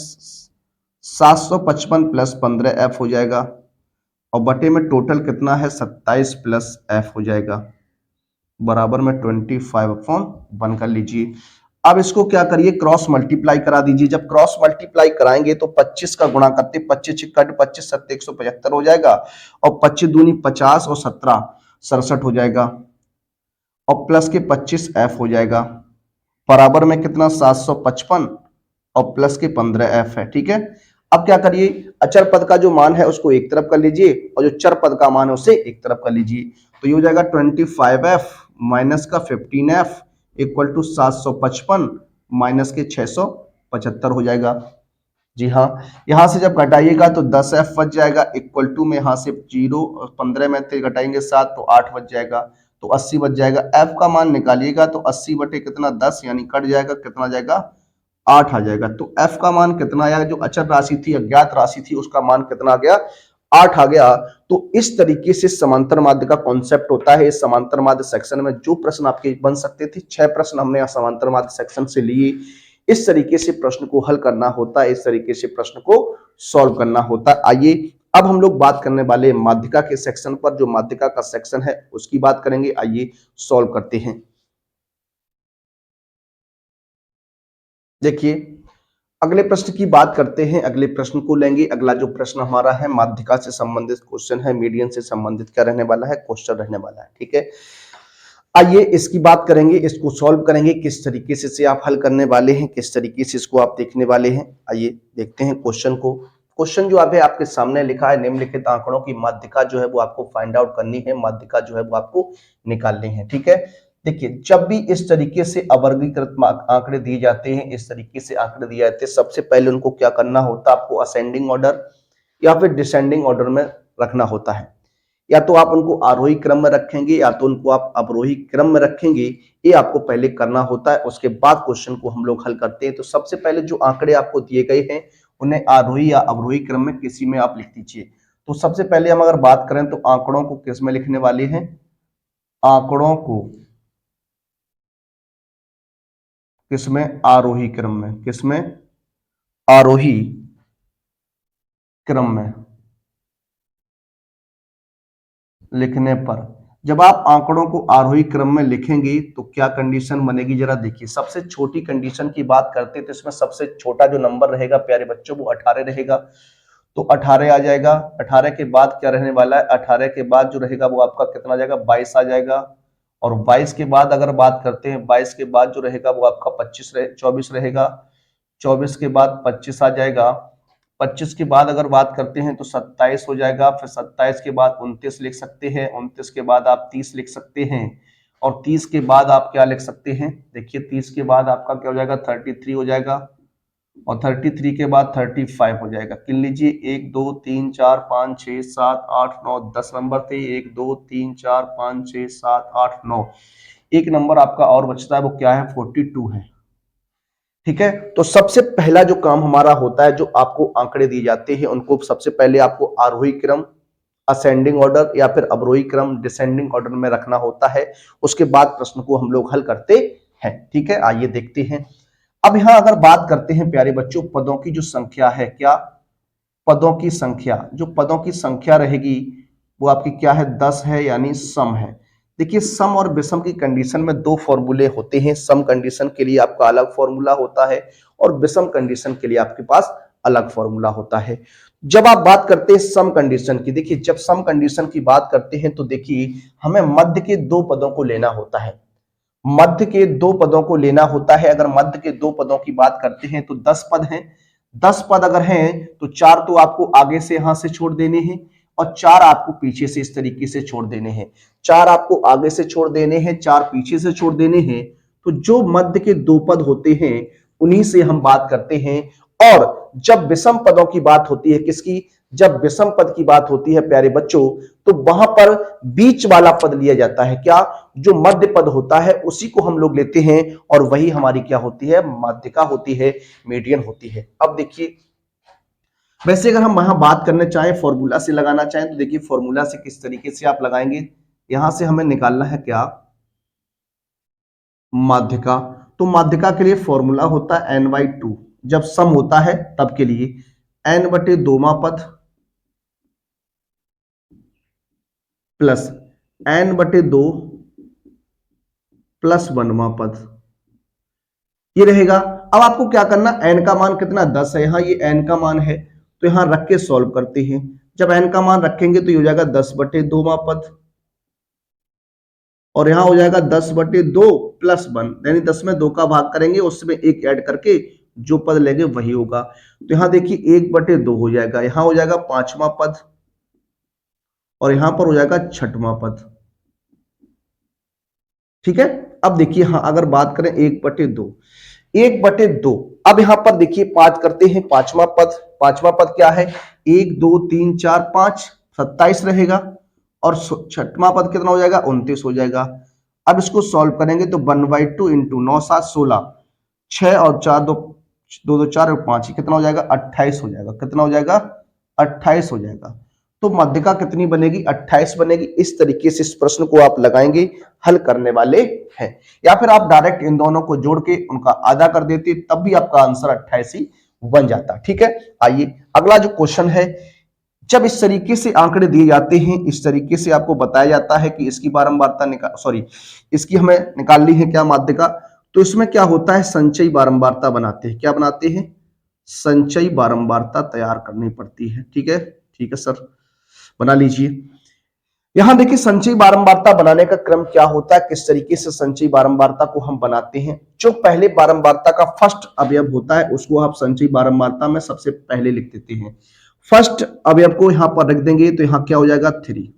755 प्लस 15F हो जाएगा और बटे में टोटल कितना है 27 प्लस एफ हो जाएगा, बराबर में 25/1 कर लीजिए। अब इसको क्या करिए, क्रॉस मल्टीप्लाई करा दीजिए। जब क्रॉस मल्टीप्लाई कराएंगे तो 25 का गुणा करते, 25 छिक्का 25 7 175 हो जाएगा और 25 दूनी 50 और 17 67 हो जाएगा और प्लस के 25F हो जाएगा, बराबर में कितना 755 और प्लस के 15F है। ठीक है, अब क्या करिए, अचर पद का जो मान है उसको एक तरफ कर लीजिए और जो चर पद का मान है उसे एक तरफ कर लीजिए। तो ये हो जाएगा 25F माइनस का 15F इक्वल टू 755 माइनस के 675 हो जाएगा। जी हाँ, यहां से जब घटाइएगा तो 10F बच जाएगा इक्वल टू में यहां से 0 15 में से घटाएंगे 7 तो 8 बच जाएगा, तो 80 बच जाएगा। F का मान निकालिएगा तो 80 बटे कितना 10 यानी कट जाएगा, कितना जाएगा 8 आ जाएगा। तो F का मान कितना आया, जो अचर राशि थी अज्ञात राशि थी उसका मान कितना आ गया 8 आ गया। तो इस तरीके से समांतर माध्य का कॉन्सेप्ट होता है। इस समांतर माध्य सेक्शन में जो प्रश्न आपके बन सकते थे, 6 प्रश्न हमने समांतर माध्य सेक्शन से लिए। इस तरीके से प्रश्न को हल करना होता है, इस तरीके से प्रश्न को सॉल्व करना होता है। आइए अब हम लोग बात करने वाले माध्यिका के सेक्शन पर, जो माध्यिका का सेक्शन है उसकी बात करेंगे। आइए सॉल्व करते हैं। देखिए अगले प्रश्न की बात करते हैं, अगले प्रश्न को लेंगे। अगला जो प्रश्न हमारा है माध्यिका से संबंधित क्वेश्चन है, मीडियन से संबंधित क्या रहने वाला है, क्वेश्चन रहने वाला है। ठीक है, आइए इसकी बात करेंगे, इसको सॉल्व करेंगे, किस तरीके से आप हल करने वाले हैं, किस तरीके से इसको आप देखने वाले हैं। आइए देखते हैं क्वेश्चन को। क्वेश्चन जो अभी आपके सामने लिखा है, निम्नलिखित आंकड़ों की माध्यिका जो है वो आपको फाइंड आउट करनी है, माध्यिका जो है वो आपको निकालनी है। ठीक है, देखिए जब भी इस तरीके से अवर्गीकृत आंकड़े दिए जाते हैं, इस तरीके से आंकड़े दिए जाते हैं, सबसे पहले उनको क्या करना होता है, आपको असेंडिंग ऑर्डर या फिर डिसेंडिंग ऑर्डर में रखना होता है। या तो आप उनको आरोही क्रम में रखेंगे या तो उनको आप अवरोही क्रम में रखेंगे, ये आपको पहले करना होता है। उसके बाद क्वेश्चन को हम लोग हल करते हैं। तो सबसे पहले जो आंकड़े आपको दिए गए हैं उन्हें आरोही या अवरोही क्रम में किसी में आप लिख दीजिए। तो सबसे पहले हम अगर बात करें तो आंकड़ों को किस में लिखने वाले हैं, आंकड़ों को किसमें, आरोही क्रम में, किसमें, आरोही क्रम में लिखने पर जब आप आंकड़ों को आरोही क्रम में लिखेंगे तो क्या कंडीशन बनेगी, जरा देखिए। सबसे छोटी कंडीशन की बात करते हैं तो इसमें सबसे छोटा जो नंबर रहेगा प्यारे बच्चों वो 18 रहेगा, तो 18 आ जाएगा। 18 के बाद क्या रहने वाला है, 18 के बाद जो रहेगा वो आपका कितना आ जाएगा, 22 आ जाएगा। और 22 के बाद अगर बात करते हैं, 22 के बाद जो रहेगा वो आपका 24 रहेगा। 24 के बाद 25 आ जाएगा। 25 के बाद अगर बात करते हैं तो 27 हो जाएगा। फिर 27 के बाद 29 लिख सकते हैं। 29 के बाद आप 30 लिख सकते हैं और 30 के बाद आप क्या लिख सकते हैं, देखिए 30 के बाद आपका क्या हो जाएगा, 33 हो जाएगा और 33 के बाद 35 हो जाएगा। गिन लीजिए 1 2 3 4 5 6 7 8 9 10 नंबर थे। 1 2 3 4 5 6 7 8 9, एक नंबर आपका और बचता है, वो क्या है, 42 है। ठीक है, तो सबसे पहला जो काम हमारा होता है, जो आपको आंकड़े दिए जाते हैं उनको सबसे पहले आपको आरोही क्रम असेंडिंग ऑर्डर या फिर अवरोही क्रम डिसेंडिंग ऑर्डर में रखना होता है। उसके बाद प्रश्न को हम लोग हल करते हैं। ठीक है, आइए देखते हैं। अब यहां अगर बात करते हैं प्यारे बच्चों, पदों की जो संख्या है, क्या पदों की संख्या, जो पदों की संख्या रहेगी वो आपकी क्या है, 10 है, यानी सम है। देखिए सम और विषम की कंडीशन में दो फॉर्मूले होते हैं। सम कंडीशन के लिए आपका अलग फॉर्मूला होता है और विषम कंडीशन के लिए आपके पास अलग फॉर्मूला होता है। जब आप बात करते हैं सम कंडीशन की, देखिए जब सम कंडीशन की बात करते हैं तो देखिए हमें मध्य के दो पदों को लेना होता है। मध्य के दो पदों को लेना होता है। अगर मध्य के दो पदों की बात करते हैं तो 10 पद हैं। 10 पद अगर हैं तो 4 तो आपको आगे से यहां से छोड़ देने हैं और 4 आपको पीछे से इस तरीके से छोड़ देने हैं। 4 आपको आगे से छोड़ देने हैं, 4 पीछे से छोड़ देने हैं। तो जो मध्य के दो पद होते हैं उन्हीं से हम बात करते हैं। और जब विषम पदों की बात होती है, किसकी, जब विषम पद की बात होती है प्यारे बच्चों, तो वहां पर बीच वाला पद लिया जाता है। क्या, जो मध्य पद होता है उसी को हम लोग लेते हैं और वही हमारी क्या होती है, माध्यिका होती है, मीडियन होती है। अब देखिए वैसे अगर हम वहां बात करना चाहें, फॉर्मूला से लगाना चाहें, तो देखिए फॉर्मूला से किस तरीके से आप लगाएंगे। यहां से हमें निकालना है क्या, माध्यिका। तो माध्यिका के लिए फॉर्मूला होता है n/2, जब सम होता है तब के लिए n/2वां पद प्लस n/2 प्लस 1वां पद, ये रहेगा। अब आपको क्या करना, n का मान कितना, 10 है, यहां ये n का मान है तो यहां रख के सॉल्व करते हैं। जब n का मान रखेंगे तो ये हो जाएगा 10/2वां पद और यहां हो जाएगा 10/2 प्लस 1, यानी 10 में 2 का भाग करेंगे, उसमें 1 ऐड करके जो पद लेंगे वही होगा। तो यहां देखिए 1/2 हो जाएगा, यहां हो जाएगा 5वां पद और यहां पर हो जाएगा 6वां पद। ठीक है, अब देखिए हाँ अगर बात करें 1/2, 1/2, अब यहां पर देखिए 5 करते हैं, 5वां पद, 5वां पद क्या है, 1 2 3 4 5, 27 रहेगा और 6वां पद कितना हो जाएगा, 29 हो जाएगा। अब इसको सॉल्व करेंगे तो 1/2 इंटू 9 7 16, 6 और 4 2 2 2 4 और 5 कितना हो जाएगा, 28 हो जाएगा। कितना हो जाएगा, 28 हो जाएगा। तो माध्यिका कितनी बनेगी, 28 बनेगी। इस तरीके से इस प्रश्न को आप लगाएंगे, हल करने वाले हैं। या फिर आप डायरेक्ट इन दोनों को जोड़ के उनका आधा कर देते, तब भी आपका आंसर 28 ही बन जाता। ठीक है, आइए अगला जो क्वेश्चन है, जब इस तरीके से आंकड़े दिए जाते हैं, इस तरीके से आपको बताया जाता है कि इसकी बारंबारता इसकी हमें निकालनी है क्या, माध्यिका, तो इसमें क्या होता है, संचयी बारंबारता बनाते हैं। क्या बनाते हैं, संचयी बारंबारता तैयार करनी पड़ती है। ठीक है सर, बना लीजिए। यहां देखिए संचयी बारंबारता बनाने का क्रम क्या होता है, किस तरीके से संचयी बारंबारता को हम बनाते हैं। जो पहले बारंबारता का फर्स्ट अवयव होता है उसको आप संचयी बारंबारता में सबसे पहले लिख देते हैं। फर्स्ट अवयव को यहां पर रख देंगे तो यहां क्या हो जाएगा, 3।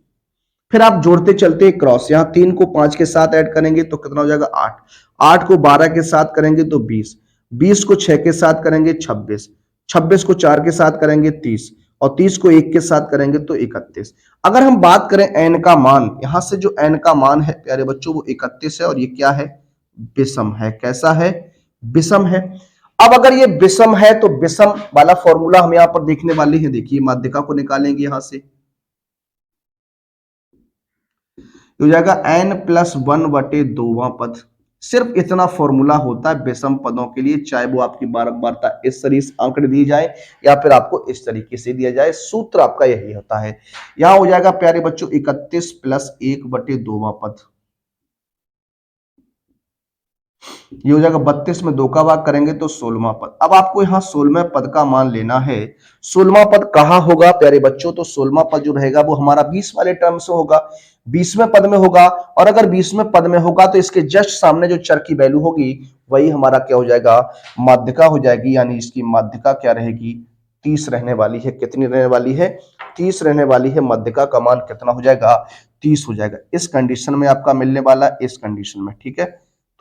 फिर आप जोड़ते चलते क्रॉस, यहां 3 को 5 के साथ ऐड करेंगे तो कितना हो जाएगा, 8, 8 को 12 के साथ करेंगे तो 20, 20 को 6 के साथ करेंगे 26, 26 को 4 के साथ करेंगे 30 और 30 को 1 के साथ करेंगे तो 31। अगर हम बात करें n का मान, यहां से जो n का मान है प्यारे बच्चों वो 31 है और ये क्या है, विषम है। कैसा है, विषम है। अब अगर ये विषम है तो विषम वाला फॉर्मूला हम यहां पर देखने वाले हैं। देखिए माध्यिका को निकालेंगे, यहां से हो जाएगा n+1/2वां पद। सिर्फ इतना फॉर्मूला होता है विषम पदों के लिए, चाहे वो आपकी बारंबारता इस तरीके आंकड़े दी जाए या फिर आपको इस तरीके से दिया जाए, सूत्र आपका यही होता है। यहां हो जाएगा प्यारे बच्चों 31 + 1/2वां पद, ये हो जाएगा 32 में 2 का भाग करेंगे तो 16वां पद। अब आपको यहाँ 16वें पद का मान लेना है। 16वां पद कहाँ होगा प्यारे बच्चों, तो 16वां पद जो रहेगा वो हमारा 20 वाले टर्म से होगा, 20वें पद में होगा। और अगर 20वें पद में होगा तो इसके जस्ट सामने जो चर की वैल्यू होगी वही हमारा क्या हो जाएगा, माध्यिका हो जाएगी। यानी इसकी माध्यिका क्या रहेगी, 30 रहने वाली है। कितनी रहने वाली है, 30 रहने वाली है। माध्यिका का मान कितना हो जाएगा, 30 हो जाएगा। इस कंडीशन में आपका मिलने वाला, इस कंडीशन में। ठीक है,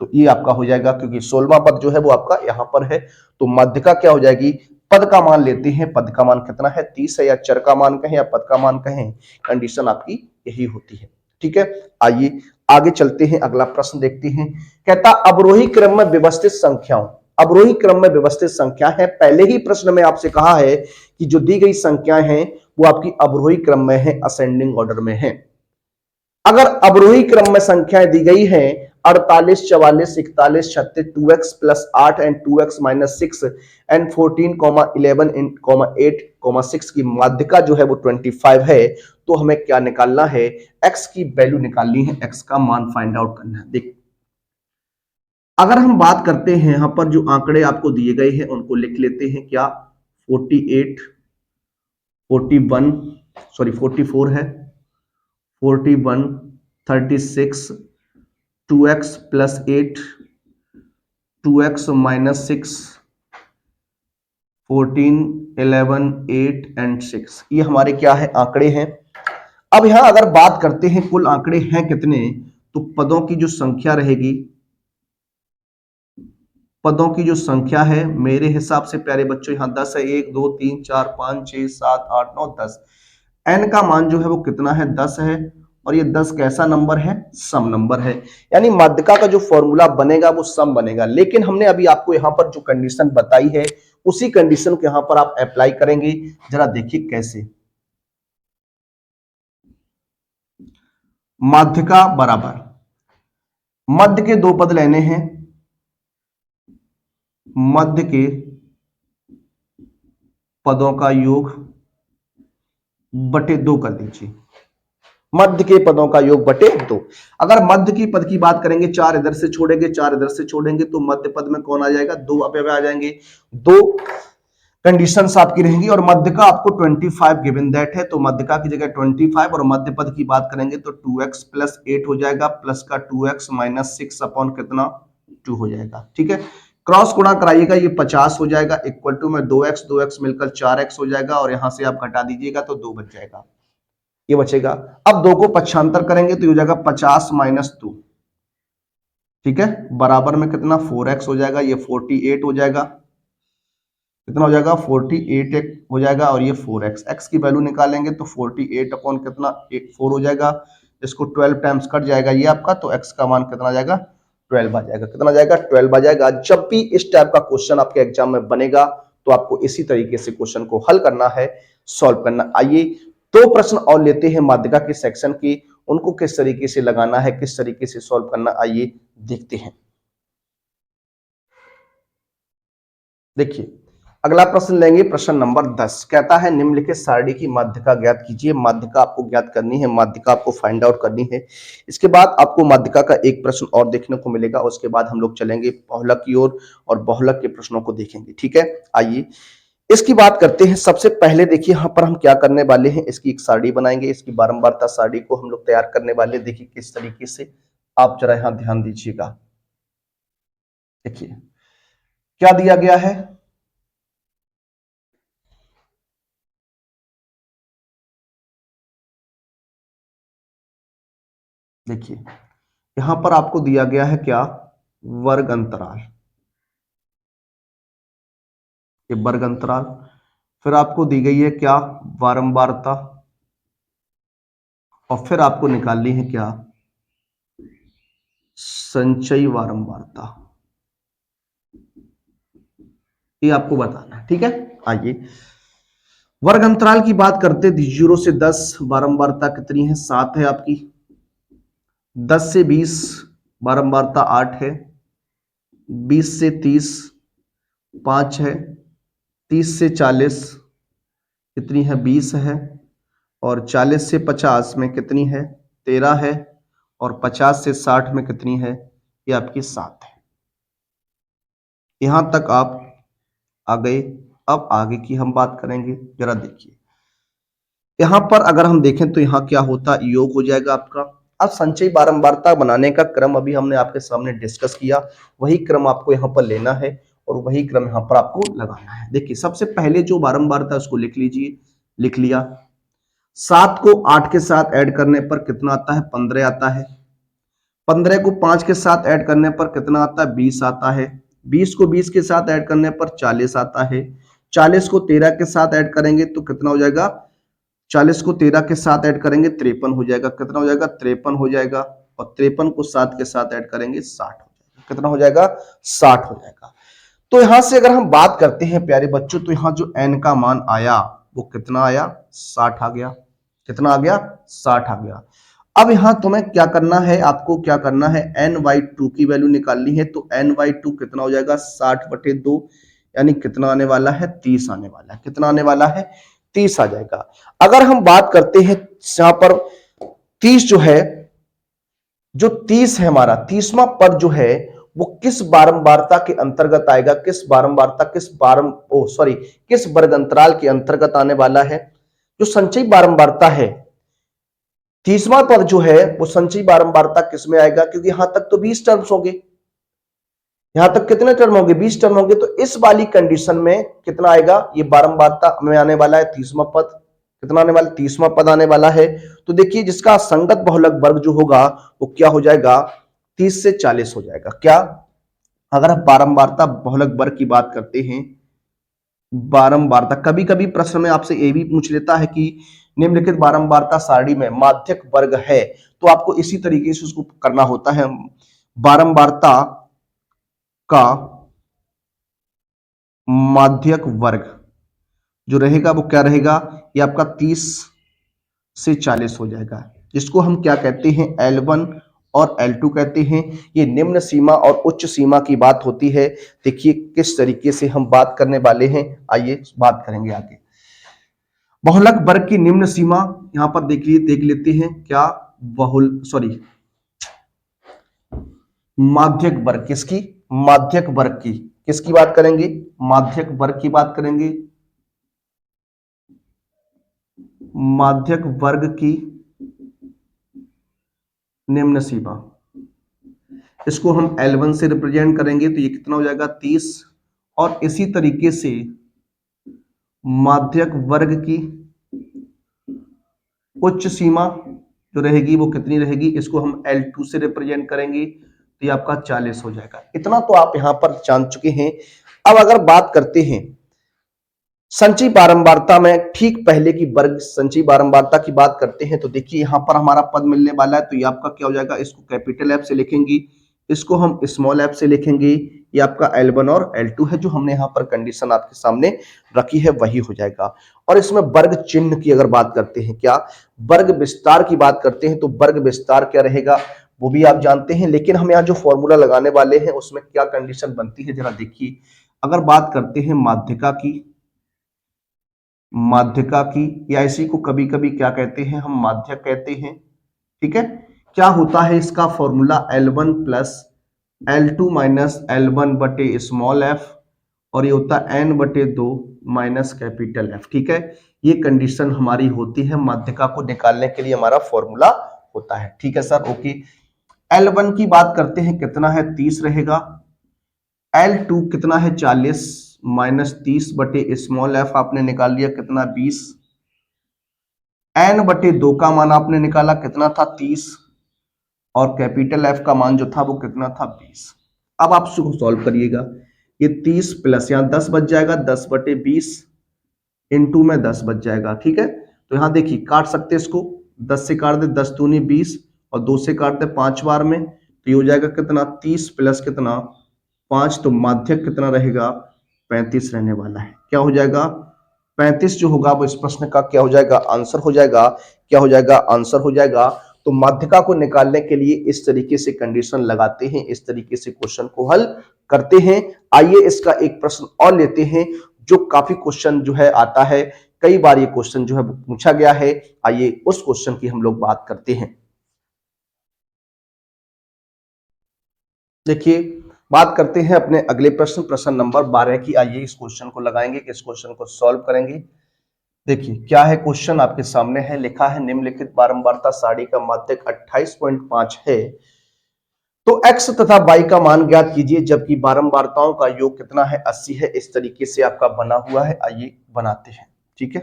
तो ये आपका हो जाएगा, क्योंकि 16वां पद जो है वो आपका यहां पर है। तो माध्यिका क्या हो जाएगी, पद का मान लेते हैं। पद का मान कितना है, 30 है, या चर का मान कहें या पद का मान कहें, कंडीशन आपकी यही होती है। ठीक है, आइए आगे चलते हैं, अगला प्रश्न देखते हैं। कहता अवरोही क्रम में व्यवस्थित संख्याओं, अवरोही क्रम में व्यवस्थित संख्या है। पहले ही प्रश्न में आपसे कहा है कि जो दी गई संख्याएं हैं वो आपकी अवरोही क्रम में है, असेंडिंग ऑर्डर में है। अगर अवरोही क्रम में संख्याएं दी गई हैं 48, 44, 41, 36, 2x plus 8 and 2x minus 6 and 14, 11, 8, 6 की माध्यिका जो है वो 25 है, तो हमें क्या निकालना है, x की वैल्यू निकालनी है, x का मान फाइंड आउट करना है। देख, अगर हम बात करते हैं यहां पर जो आंकड़े आपको दिए गए हैं उनको लिख लेते हैं, क्या 48, 41 सॉरी 44 है, 41, 36, 2x plus 8, 2x minus 6, 14, 11, 8 and 6, ये हमारे क्या है, आंकड़े हैं। अब यहां अगर बात करते हैं कुल आंकड़े हैं कितने, तो पदों की जो संख्या रहेगी, पदों की जो संख्या है मेरे हिसाब से प्यारे बच्चों यहां 10 है, 1 2 3 4 5 6 7 8 9 10। एन का मान जो है वो कितना है, 10 है, और ये 10 कैसा नंबर है, सम नंबर है। यानी माध्यिका का जो फॉर्मूला बनेगा वो सम बनेगा। लेकिन हमने अभी आपको यहां पर जो कंडीशन बताई है उसी कंडीशन को यहां पर आप अप्लाई करेंगे। जरा देखिए कैसे, माध्यिका बराबर मध्य के दो पद लेने हैं, मध्य के पदों का योग बटे 2 कर दीजिए, मध्य के पदों का योग बटे 2। अगर मध्य की पद की बात करेंगे, 4 इधर से छोड़ेंगे 4 इधर से छोड़ेंगे तो मध्य पद में कौन आ जाएगा, 2 अब आ जाएंगे। 2 कंडीशंस आपकी रहेंगी और मध्य का आपको 25 गिवन दैट है, तो मध्य का की जगह 25 और मध्य पद की बात करेंगे तो 2x प्लस 8 हो जाएगा, प्लस का 2x माइनस 6 अपॉन कितना 2 हो जाएगा। ठीक है, क्रॉस गुणा कराइएगा, ये 50 हो जाएगा, इक्वल टू में 2x मिलकर 4x हो जाएगा, और यहां से आप घटा दीजिएगा तो 2 बच जाएगा, ये बचेगा। अब 2 को पक्षांतर करेंगे तो ये हो जाएगा 50 माइनस 2, ठीक है, बराबर में कितना 4x हो जाएगा, ये 48 हो जाएगा, कितना हो जाएगा 48 हो जाएगा, और ये 4x, x की वैल्यू निकालेंगे तो 48 अपॉन कितना 4 हो जाएगा, इसको 12 टाइम्स कट जाएगा ये आपका, तो x का मान कितना आ जाएगा 12 आ जाएगा, कितना आ जाएगा 12 आ जाएगा। जब भी इस टाइप का क्वेश्चन आपके एग्जाम में बनेगा तो आपको इसी तरीके से क्वेश्चन को हल करना है, सॉल्व करना। आइए 2 प्रश्न और लेते हैं माध्यिका के सेक्शन की, उनको किस तरीके से लगाना है, किस तरीके से सॉल्व करना, आइए देखते हैं। देखिए अगला प्रश्न लेंगे, प्रश्न नंबर 10 कहता है निम्नलिखित सारणी की माध्यिका ज्ञात कीजिए। माध्यिका आपको ज्ञात करनी है, माध्यिका आपको फाइंड आउट करनी है। इसके बाद आपको माध्यिका का एक प्रश्न और देखने को मिलेगा, उसके बाद हम लोग चलेंगे बहुलक की ओर और बहुलक के प्रश्नों को देखेंगे। ठीक है, आइए इसकी बात करते हैं। सबसे पहले देखिए यहाँ पर हम क्या करने वाले हैं, इसकी एक सारणी बनाएंगे, इसकी बारंबारता सारणी को हम लोग तैयार करने वाले। देखिए किस तरीके से, आप जरा यहां ध्यान दीजिएगा। देखिए क्या दिया गया है, देखिए यहां पर आपको दिया गया है क्या, वर्ग अंतराल, ये वर्ग अंतराल। फिर आपको दी गई है क्या, बारंबारता, और फिर आपको निकालनी है क्या, संचयी बारंबारता, ये आपको बताना है। ठीक है, आइए वर्ग अंतराल की बात करते, 0 से 10 बारंबारता कितनी है, 7 है आपकी। 10 से 20 बारंबारता 8 है। 20 से 30 5 है। 30 से 40 कितनी है, 20 है। और 40 से 50 में कितनी है, 13 है। और 50 से 60 में कितनी है, ये आपकी 7 है। यहां तक आप आ गए। अब आगे की हम बात करेंगे, जरा देखिए यहां पर अगर हम देखें तो यहां क्या होता, योग हो जाएगा आपका। अब संचयी बारंबारता बनाने का क्रम अभी हमने आपके सामने डिस्कस किया, वही क्रम आपको यहां पर लेना है और वही क्रम यहां पर आपको लगाना है। देखिए सबसे पहले जो बारंबारता उसको लिख लीजिए, लिख लिया। 7 को 8 के साथ ऐड करने पर कितना आता है, 15 आता है। 15 को 5 के साथ ऐड करने पर कितना आता है, 20 आता है। 20 को 20 के साथ ऐड करने पर 40 आता है। 40 को 13 के साथ ऐड करेंगे तो कितना हो जाएगा, 40 को 13 के साथ ऐड करेंगे 53 हो जाएगा, कितना हो जाएगा 53 हो जाएगा। और 53 को 7 के साथ ऐड करेंगे 60 हो जाएगा, कितना हो जाएगा 60 हो जाएगा। तो यहां से अगर हम बात करते हैं प्यारे बच्चों, तो यहां जो n का मान आया वो कितना आया, 60 आ गया। कितना आ गया, 60 आ गया। अब यहां तुम्हें क्या करना है, आपको क्या करना है, n/2 की वैल्यू निकालनी है। तो n/2 कितना हो जाएगा, 60/2, यानी कितना आने वाला है, 30 आने वाला है। कितना आने वाला है, 30 आ जाएगा। अगर हम बात करते हैं यहां पर 30 जो है, जो 30 है हमारा 30वां पद जो है, वो किस बारंबारता के अंतर्गत आएगा, किस बारंबारता, किस वर्ग अंतराल के अंतर्गत आने वाला है। जो संचयी बारंबारता है, 30वां पद जो है वो संचयी बारंबारता किस में आएगा, क्योंकि यहां तक तो 20 टर्म्स होंगे। यहां तक कितने टर्म होंगे, 20 टर्म होंगे। तो इस वाली कंडीशन में कितना आएगा, ये बारंबारता में आने वाला है 30वां पद। कितना आने वाला, 30वां पद आने वाला है। तो देखिए जिसका संगत बहुलक वर्ग जो होगा वो क्या हो जाएगा, 30 से 40 हो जाएगा। क्या, अगर हम बारंबारता बहुलक वर्ग की बात करते हैं, बारंबारता, कभी कभी प्रश्न में आपसे ये भी पूछ लेता है कि निम्नलिखित बारंबारता सारणी में माध्यक वर्ग है, तो आपको इसी तरीके से उसको करना होता है। बारंबारता का माध्यक वर्ग जो रहेगा वो क्या रहेगा, ये आपका 30 से 40 हो जाएगा, जिसको हम क्या कहते हैं, L1 और L2 कहते हैं। ये निम्न सीमा और उच्च सीमा की बात होती है। देखिए किस तरीके से हम बात करने वाले हैं, आइए बात करेंगे आगे। बहुलक वर्ग की निम्न सीमा यहां पर देख लेते हैं क्या, माध्यक वर्ग, किसकी, माध्यक वर्ग की, किसकी बात करेंगे, माध्यक वर्ग की बात करेंगे। माध्यक वर्ग की निम्न सीमा, इसको हम L1 से रिप्रेजेंट करेंगे, तो ये कितना हो जाएगा, 30। और इसी तरीके से माध्यक वर्ग की उच्च सीमा जो रहेगी वो कितनी रहेगी, इसको हम L2 से रिप्रेजेंट करेंगे, तो ये आपका 40 हो जाएगा। इतना तो आप यहां पर जान चुके हैं। अब अगर बात करते हैं संचयी बारंबारता में, ठीक पहले की वर्ग संचयी बारंबारता की बात करते हैं, तो देखिए यहां पर हमारा पद मिलने वाला है, तो ये आपका क्या हो जाएगा, इसको कैपिटल एफ से लिखेंगे, इसको हम स्मॉल एफ से लिखेंगे। ये आपका L1 और L2 है, जो हमने यहां पर कंडीशन आपके सामने रखी है वही हो जाएगा। और इसमें वर्ग चिन्ह की अगर बात करते हैं, क्या वर्ग विस्तार की बात करते हैं, तो वर्ग विस्तार क्या रहेगा वो भी आप जानते हैं, लेकिन हम यहाँ जो फॉर्मूला लगाने वाले हैं उसमें क्या कंडीशन बनती है जरा देखिए। अगर बात करते हैं माध्यिका की, माध्यिका की, या इसी को कभी कभी क्या कहते हैं, हम माध्यक कहते हैं। ठीक है, क्या होता है इसका formula, L1 plus L2 minus L1 बटे स्मॉल एफ, और ये होता है n/2 माइनस कैपिटल एफ। ठीक है, ये कंडीशन हमारी होती है माध्यिका को निकालने के लिए, हमारा फॉर्मूला होता है। ठीक है सर, ओके। L1 की बात करते हैं, कितना है, 30 रहेगा। L2 कितना है, 40 माइनस 30 बटे स्मॉल एफ आपने निकाल लिया कितना, 20। n/2 का मान आपने निकाला कितना था, 30, और कैपिटल एफ का मान जो था वो कितना था, 20। अब आप इसको सॉल्व करिएगा, ये 30 प्लस यहां 10 बच जाएगा, 10/20 इंटू में 10 बच जाएगा। ठीक है, तो यहां देखिए काट सकते इसको, 10 से काट दे, 10 दूनी 20, और 2 से काट दे 5 बार में, तो ये हो जाएगा कितना, 30 प्लस कितना, 5, तो माध्यक कितना रहेगा, 35 रहने वाला है। क्या हो जाएगा, 35 जो होगा वो इस प्रश्न का क्या हो जाएगा, आंसर हो जाएगा। क्या हो जाएगा, आंसर हो जाएगा। तो माध्यिका को निकालने के लिए इस तरीके से कंडीशन लगाते हैं, इस तरीके से क्वेश्चन को हल करते हैं। आइए इसका एक प्रश्न और लेते हैं, जो काफी क्वेश्चन जो है आता है, कई बार ये क्वेश्चन जो है पूछा गया है। आइए उस क्वेश्चन की हम लोग बात करते हैं। देखिए बात करते हैं अपने अगले प्रश्न, प्रश्न नंबर 12 की। आइए इस क्वेश्चन को लगाएंगे, इस क्वेश्चन को सॉल्व करेंगे। देखिए क्या है क्वेश्चन आपके सामने है, लिखा है निम्नलिखित बारंबारता सारणी का माध्यक 28.5 है, तो x तथा y का मान ज्ञात कीजिए, जबकि बारंबारताओं का योग कितना है, 80 है। इस तरीके से आपका बना हुआ है, आइए बनाते हैं। ठीक है,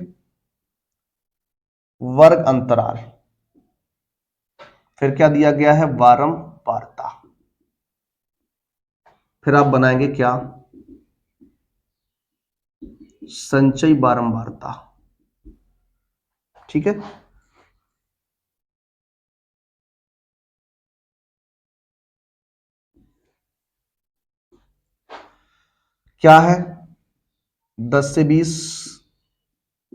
वर्ग अंतराल, फिर क्या दिया गया है, बारंबारता, फिर आप बनाएंगे क्या, संचयी बारंबारता। ठीक है, क्या है 10 से 20,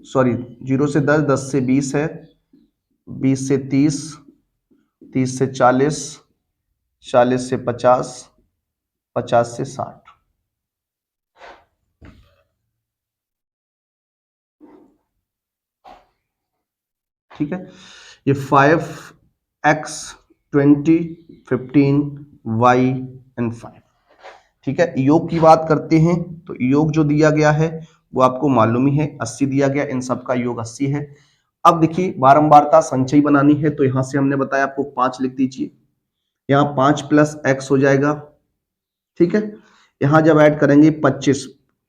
सॉरी 0 से 10, 10 से 20 है, 20 से 30, 30 से 40, 40 से 50, 50 से 60। ठीक है, ये 5x 20 15 y एंड 5। ठीक है, योग की बात करते हैं तो योग जो दिया गया है वो आपको मालूम ही है, 80 दिया गया, इन सब का योग 80 है। अब देखिए बारंबारता संचयी बनानी है तो यहां से हमने बताया आपको 5 लिख दीजिए, यहाँ 5 प्लस x हो जाएगा। ठीक है, यहां जब ऐड करेंगे 25,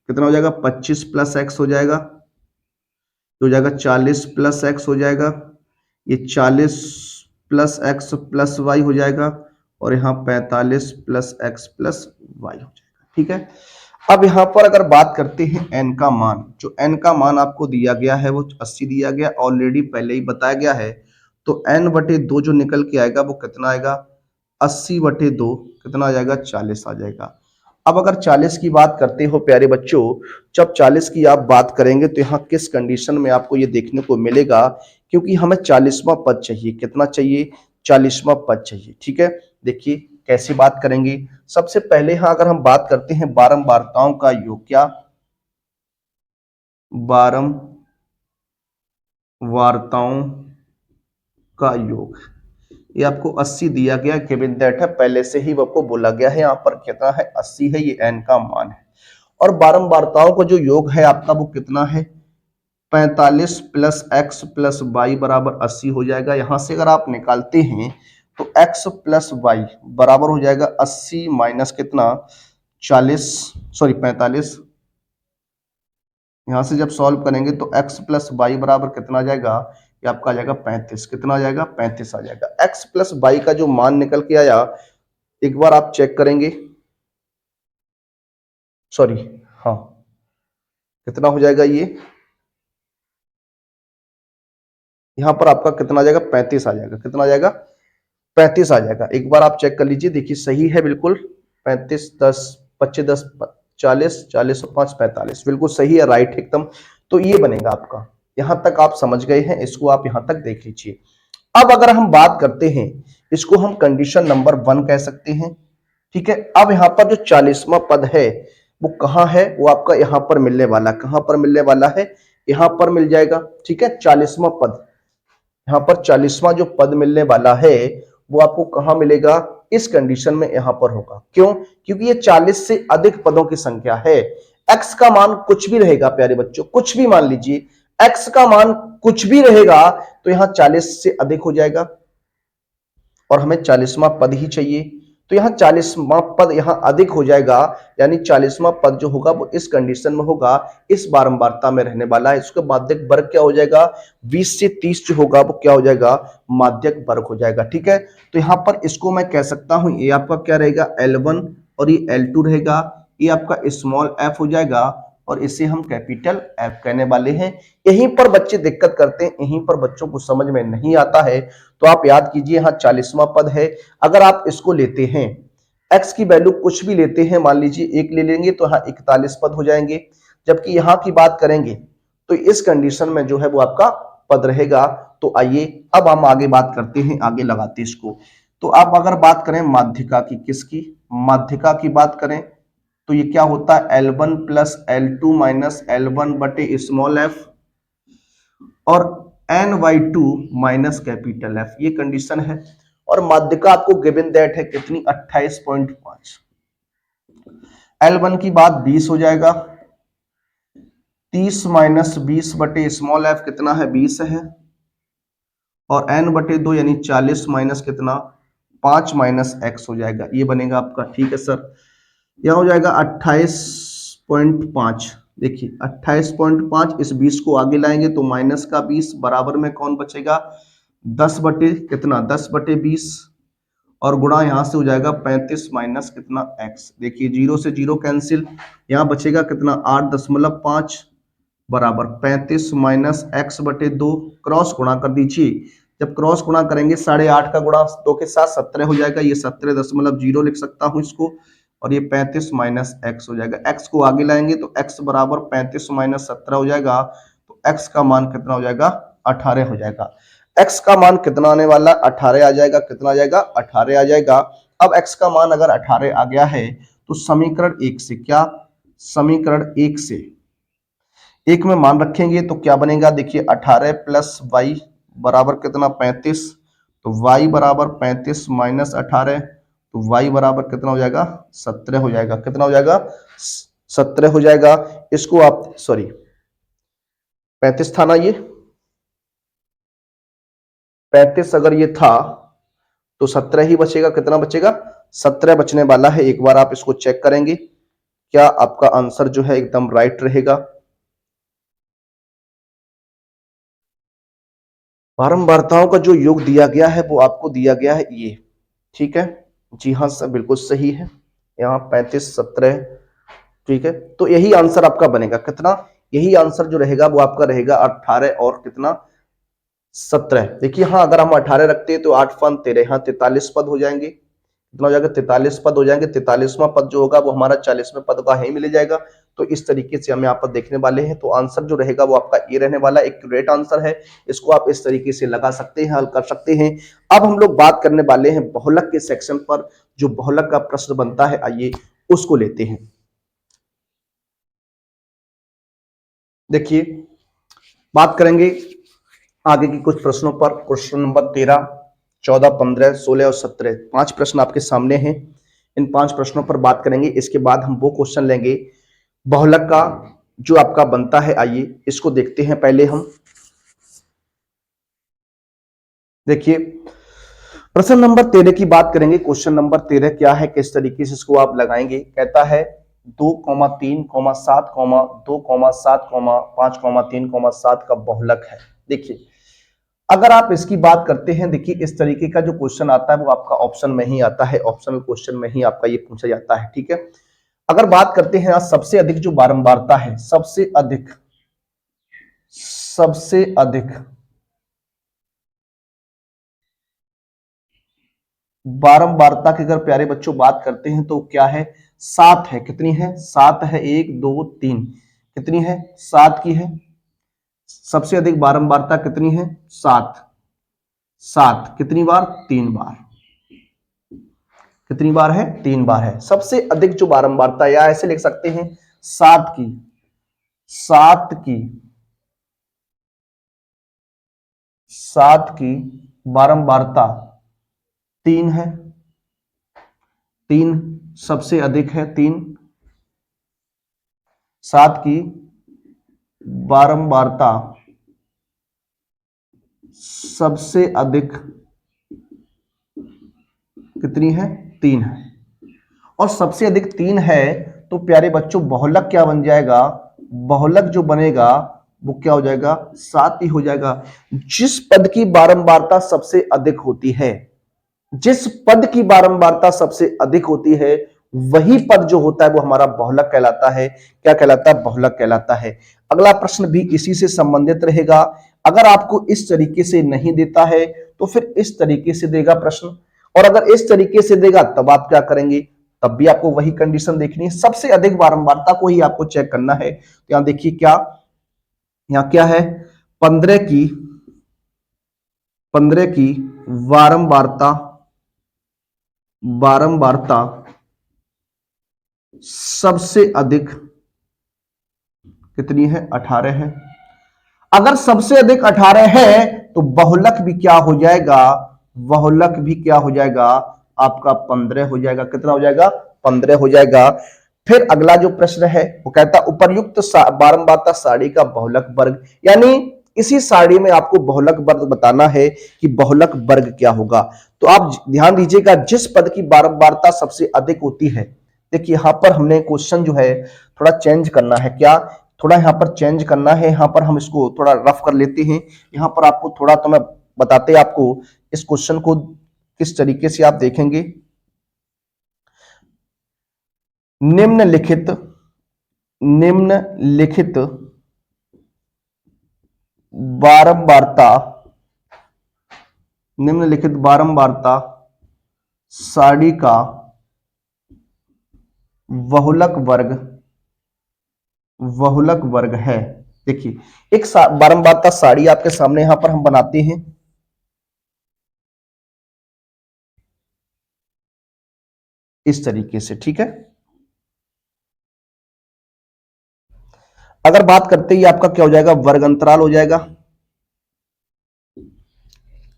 कितना हो जाएगा 25 प्लस x हो जाएगा, तो हो जाएगा 40 प्लस x हो जाएगा, ये 40 प्लस x प्लस y हो जाएगा, और यहाँ 45 प्लस x प्लस y हो जाएगा। ठीक है, अब यहाँ पर अगर बात करते हैं n का मान, जो n का मान आपको दिया गया है वो 80 दिया गया, ऑलरेडी पहले ही बताया गया है, तो n/2 जो निकल के आएगा वो कितना आएगा 80/2, कितना आ जाएगा 40 आ जाएगा। अब अगर 40 की बात करते हो प्यारे बच्चों, जब 40 की आप बात करेंगे तो यहाँ किस कंडीशन में आपको ये देखने को मिलेगा, क्योंकि हमें 40वां पद चाहिए, कितना चाहिए 40वां पद चाहिए। ठीक है, देखिए कैसी बात करेंगे। सबसे पहले यहाँ अगर हम बात करते हैं बारंबारताओं का योग, क्या बारंबारताओं का योग, ये आपको 80 दिया गया, गिवन दैट है, पहले से ही आपको बोला गया है, यहाँ पर कितना है 80 है, ये n का मान है। और बारंबारताओं का जो योग है आपका वो कितना है 45 प्लस x प्लस वाई बराबर 80 हो जाएगा। यहां से अगर आप निकालते हैं तो x प्लस वाई बराबर हो जाएगा 80 माइनस कितना 40, सॉरी 45, यहां से जब सॉल्व करेंगे तो x प्लस वाई बराबर कितना आ जाएगा, ये आपका आ जाएगा 35, कितना आ जाएगा 35 आ जाएगा। x प्लस वाई का जो मान निकल के आया एक बार आप चेक करेंगे, सॉरी हाँ कितना हो जाएगा, ये यहां पर आपका कितना आ जाएगा 35 आ जाएगा, कितना आ जाएगा 35 आ जाएगा। एक बार आप चेक कर लीजिए, देखिए सही है बिल्कुल, 35 10 25 10 40 40 और 5 45, बिल्कुल सही है, राइट एकदम। तो ये बनेगा आपका, यहां तक आप समझ गए हैं, इसको आप यहां तक देख लीजिए। अब अगर हम बात करते हैं, इसको हम कंडीशन नंबर 1 कह सकते हैं। ठीक है, अब यहां पर जो 40वां पद है वो कहां है, वो आपका यहां पर मिलने वाला, कहां पर मिलने वाला है, यहां पर मिल जाएगा। ठीक है, 40वां पद, यहाँ पर 40वां जो पद मिलने वाला है वो आपको कहां मिलेगा, इस कंडीशन में यहां पर होगा। क्यों, क्योंकि ये 40 से अधिक पदों की संख्या है। x का मान कुछ भी रहेगा प्यारे बच्चों, कुछ भी मान लीजिए, x का मान कुछ भी रहेगा तो यहां 40 से अधिक हो जाएगा, और हमें 40वां पद ही चाहिए, तो यहां 40वां पद यहां अधिक हो जाएगा, यानी 40वां पद जो होगा वो इस कंडीशन में होगा, इस बारंबारता में रहने वाला है। इसका माध्यक वर्ग क्या हो जाएगा, 20 से 30 जो होगा वो क्या हो जाएगा, माध्यक वर्ग हो जाएगा। ठीक है, तो यहां पर इसको मैं कह सकता हूं, ये आपका क्या रहेगा L1 और ये L2 रहेगा, ये आपका स्मॉल f हो जाएगा, और इसे हम कैपिटल F कहने वाले हैं। यहीं पर बच्चे दिक्कत करते हैं, यहीं पर बच्चों को समझ में नहीं आता है। तो आप याद कीजिए, यहाँ 40वां पद है, अगर आप इसको लेते हैं x की वैल्यू कुछ भी लेते हैं, मान लीजिए 1 ले लेंगे तो यहाँ 41 पद हो जाएंगे। जबकि यहाँ की बात करेंगे तो इस कंडीशन में जो है वो आपका पद रहेगा। तो आइए अब हम आगे बात करते हैं, आगे लगाते हैं इसको। तो आप अगर बात करें माध्यिका की, किसकी, माध्यिका की बात करें तो ये क्या होता है L1 plus L2 minus L1 बटे स्मॉल f, और n/2 माइनस कैपिटल F, ये कंडीशन है। और माध्यिका आपको गिवन दैट है कितनी 28.5, L1 की बात 20 हो जाएगा, 30 माइनस 20 बटे स्मॉल f कितना है 20 है, और n/2 यानी 40 माइनस कितना 5 माइनस x हो जाएगा, ये बनेगा आपका। ठीक है सर, यह हो जाएगा 28.5, देखिए 28.5, इस 20 को आगे लाएंगे तो माइनस का 20, बराबर में कौन बचेगा 10 बटे कितना 10 बटे 20, और गुणा यहां से हो जाएगा 35 माइनस कितना x, देखिए 0 से 0 कैंसिल, यहां बचेगा कितना 8.5 बराबर 35 माइनस x बटे 2, क्रॉस गुणा कर दीजिए, जब क्रॉस गुणा करेंगे 8.5 का गुणा 2 के साथ 17 हो जाएगा, ये 17.0 लिख सकता हूं इसको, और ये 35 माइनस एक्स हो जाएगा। एक्स को आगे लाएंगे तो एक्स बराबर 35 माइनस 17 हो जाएगा। तो एक्स का मान कितना हो जाएगा? 18 हो जाएगा। एक्स का मान कितना आने वाला? 18 आ जाएगा। कितना आ जाएगा? 18 आ जाएगा। अब एक्स का मान अगर 18 आ गया है तो समीकरण एक से क्या, समीकरण एक से एक में मान रखेंगे तो क्या बनेगा? देखिए 18 प्लस वाई बराबर कितना? 35। तो y बराबर 35 माइनस 18, तो y बराबर कितना हो जाएगा? 17 हो जाएगा। कितना हो जाएगा? 17 हो जाएगा। इसको आप सॉरी 35 था ना, ये 35 अगर ये था तो 17 ही बचेगा। कितना बचेगा? 17 बचने वाला है। एक बार आप इसको चेक करेंगे, क्या आपका आंसर जो है एकदम राइट रहेगा? बारंबारताओं का जो योग दिया गया है वो आपको दिया गया है ये, ठीक है। जी हाँ सर, बिल्कुल सही है। यहाँ 35 17, ठीक है। तो यही आंसर आपका बनेगा। कितना? यही आंसर जो रहेगा वो आपका रहेगा 18 और कितना? 17। देखिए हाँ, अगर हम 18 रखते हैं तो 8 फन 13, यहाँ 43 पद हो जाएंगे। कितना हो जाएगा? 43 पद हो जाएंगे। 43वां पद जो होगा वो हमारा 40वें पद का ही मिल जाएगा। तो इस तरीके से हम यहाँ पर देखने वाले हैं। तो आंसर जो रहेगा वो आपका ए रहने वाला, एक करेक्ट आंसर है। इसको आप इस तरीके से लगा सकते हैं, हल कर सकते हैं। अब हम लोग बात करने वाले हैं बहुलक के सेक्शन पर। जो बहुलक का प्रश्न बनता है, आइए उसको लेते हैं। देखिए बात करेंगे आगे की कुछ प्रश्नों पर। क्वेश्चन नंबर 13, 14, 15, 16 और 17, 5 प्रश्न आपके सामने हैं। इन 5 प्रश्नों पर बात करेंगे। इसके बाद हम वो क्वेश्चन लेंगे बहुलक का जो आपका बनता है। आइए इसको देखते हैं। पहले हम देखिए प्रश्न नंबर 13 की बात करेंगे। क्वेश्चन नंबर 13 क्या है, किस तरीके से इसको आप लगाएंगे? कहता है 2,3,7, 2,7, 5,3,7 का बहुलक है। देखिए अगर आप इसकी बात करते हैं, देखिए इस तरीके का जो क्वेश्चन आता है वो आपका ऑप्शन में ही आता है। ऑप्शनल क्वेश्चन में ही आपका ये पूछा जाता है, ठीक है। अगर बात करते हैं सबसे अधिक जो बारंबारता है, सबसे अधिक बारंबारता की अगर प्यारे बच्चों बात करते हैं तो क्या है? 7 है। कितनी है? 7 है। 1 2 3, कितनी है? 7 की है। सबसे अधिक बारंबारता कितनी है? 7। 7 कितनी बार? 3 बार। कितनी बार है? 3 बार है सबसे अधिक जो बारंबारता। या ऐसे लिख सकते हैं 7 की 7 की बारंबारता 3 है। 3 सबसे अधिक है। 3 7 की बारंबारता सबसे अधिक कितनी है? 3 है। और सबसे अधिक 3 है तो प्यारे बच्चों बहुलक क्या बन जाएगा? बहुलक जो बनेगा वो क्या हो जाएगा? 7 ही हो जाएगा। जिस पद की बारंबारता सबसे अधिक होती है, जिस पद की बारंबारता सबसे अधिक होती है, वही पद जो होता है वो हमारा बहुलक कहलाता है। क्या कहलाता है? बहुलक कहलाता है। अगला प्रश्न भी इसी से संबंधित रहेगा। अगर आपको इस तरीके से नहीं देता है तो फिर इस तरीके से देगा प्रश्न, और अगर इस तरीके से देगा तब आप क्या करेंगे? तब भी आपको वही कंडीशन देखनी है, सबसे अधिक बारंबारता को ही आपको चेक करना है। तो यहां देखिए क्या, यहां क्या है? 15 की बारंबारता बारंबारता सबसे अधिक कितनी है? 18 है। अगर सबसे अधिक 18 है तो बहुलक भी क्या हो जाएगा? बहुलक भी क्या हो जाएगा? आपका 15 हो जाएगा। कितना हो जाएगा? 15 हो जाएगा। फिर अगला जो प्रश्न है वो कहता उपरयुक्त बारंबारता सारणी का बहुलक वर्ग, यानी इसी सारणी में आपको बहुलक वर्ग बताना है कि बहुलक वर्ग क्या होगा। तो आप ध्यान दीजिएगा, जिस पद की बारंबारता सबसे अधिक होती है। देखिए यहां पर हमने क्वेश्चन जो है थोड़ा चेंज करना है। क्या? थोड़ा यहाँ पर चेंज करना है। यहाँ पर हम इसको थोड़ा रफ कर लेते हैं। यहाँ पर आपको थोड़ा तो मैं बताते आपको इस क्वेश्चन को किस तरीके से आप देखेंगे। निम्नलिखित निम्नलिखित बारंबारता निम्नलिखित बारंबारता सारणी का बहुलक वर्ग है। देखिए एक बारंबारता साड़ी आपके सामने यहां पर हम बनाते हैं। इस तरीके से, ठीक है। अगर बात करते ही आपका क्या हो जाएगा, वर्ग अंतराल हो जाएगा।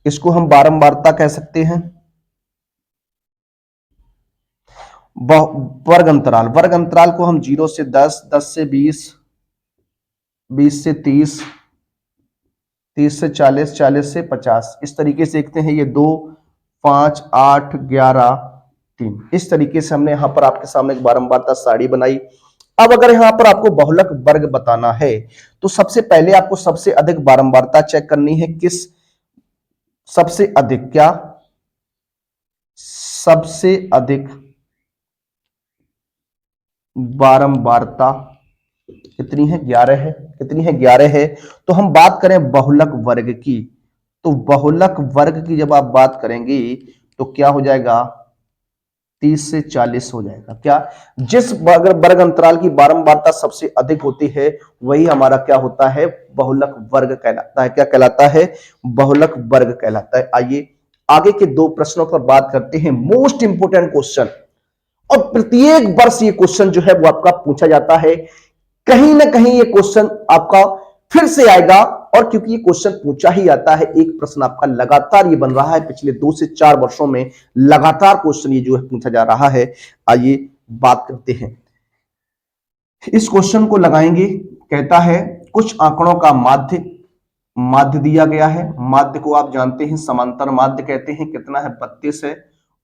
इसको हम बारंबारता कह सकते हैं। वर्ग अंतराल को हम 0 से 10, 10 से 20, 20 से 30, 30 से 40, 40 से 50, इस तरीके से देखते हैं। ये 2, 5, 8, 11, 3, इस तरीके से हमने यहां पर आपके सामने एक बारंबारता सारणी बनाई। अब अगर यहां पर आपको बहुलक वर्ग बताना है तो सबसे पहले आपको सबसे अधिक बारंबारता चेक करनी है। किस सबसे अधिक, क्या सबसे अधिक बारंबारता कितनी है, 11 है। कितनी है, 11 है। तो हम बात करें बहुलक वर्ग की, तो बहुलक वर्ग की जब आप बात करेंगे तो क्या हो जाएगा, 30 से 40 हो जाएगा। क्या, जिस वर्ग अंतराल की बारंबारता सबसे अधिक होती है वही हमारा क्या होता है, बहुलक वर्ग कहलाता है। क्या कहलाता है, बहुलक वर्ग कहलाता है। आइए आगे के दो प्रश्नों पर बात करते हैं। मोस्ट इंपोर्टेंट क्वेश्चन, और प्रत्येक वर्ष ये क्वेश्चन जो है वो आपका पूछा जाता है। कहीं ना कहीं ये क्वेश्चन आपका फिर से आएगा, और क्योंकि ये क्वेश्चन पूछा ही आता है, एक प्रश्न आपका लगातार ये बन रहा है, पिछले 2 से 4 वर्षों में लगातार क्वेश्चन ये जो है पूछा जा रहा है। आइए बात करते हैं, इस क्वेश्चन को लगाएंगे। कहता है कुछ आंकड़ों का माध्य माध्य दिया गया है। माध्य को आप जानते हैं समांतर माध्य कहते हैं। कितना है, 32 है।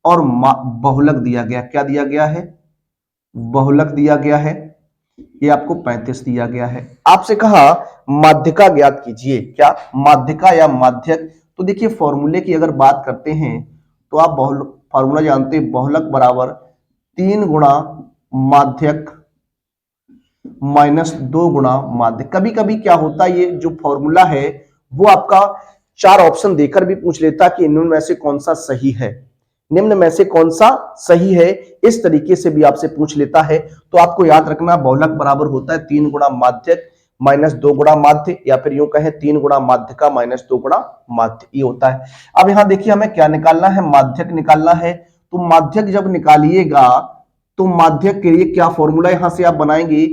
और बहुलक दिया गया, क्या दिया गया है, बहुलक दिया गया है, ये आपको 35 दिया गया है। आपसे कहा माध्यिका ज्ञात कीजिए। क्या, माध्यिका या माध्यक। तो देखिए फॉर्मूले की अगर बात करते हैं तो आप फॉर्मूला जानते हैं, बहुलक बराबर 3 गुणा माध्यक माइनस 2 गुणा माध्य। कभी कभी क्या होता है, ये जो फॉर्मूला है वो आपका 4 ऑप्शन देकर भी पूछ लेता कि इनमें में से कौन सा सही है, निम्न में से कौन सा सही है, इस तरीके से भी आपसे पूछ लेता है। तो आपको याद रखना बहुलक बराबर होता है 3 गुणा माध्यक माइनस 2 गुणा माध्य, या फिर यूं कहें 3 गुणा माध्य का माइनस 2 गुणा माध्य, ये होता है। अब यहां देखिए हमें क्या निकालना है, माध्यक निकालना है। तो माध्यक जब निकालिएगा तो माध्यक के लिए क्या फॉर्मूला यहां से आप बनाएंगे,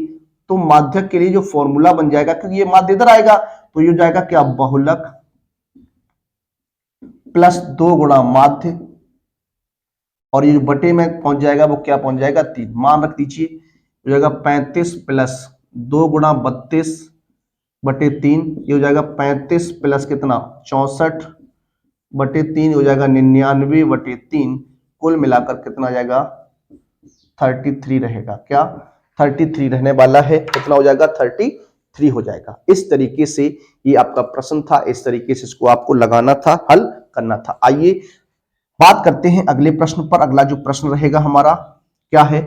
तो माध्यक के लिए जो फॉर्मूला बन जाएगा, क्योंकि ये माध्य इधर आएगा तो ये जाएगा क्या, बहुलक प्लस 2 गुणा माध्य, और ये जो बटे में पहुंच जाएगा वो क्या पहुंच जाएगा, 3। मान रख दीजिए हो जाएगा 35 प्लस 2 गुणा 32 बटे 3, ये हो जाएगा 35 प्लस कितना 64 बटे 3, हो जाएगा 99 बटे 3। कुल मिलाकर कितना जाएगा, 33 रहेगा। क्या, 33 रहने वाला है। कितना हो जाएगा, 33 हो जाएगा। इस तरीके से ये आपका प्रश्न था, इस तरीके से इसको आपको लगाना था, हल करना था। आइए बात करते हैं अगले प्रश्न पर। अगला जो प्रश्न रहेगा हमारा क्या है,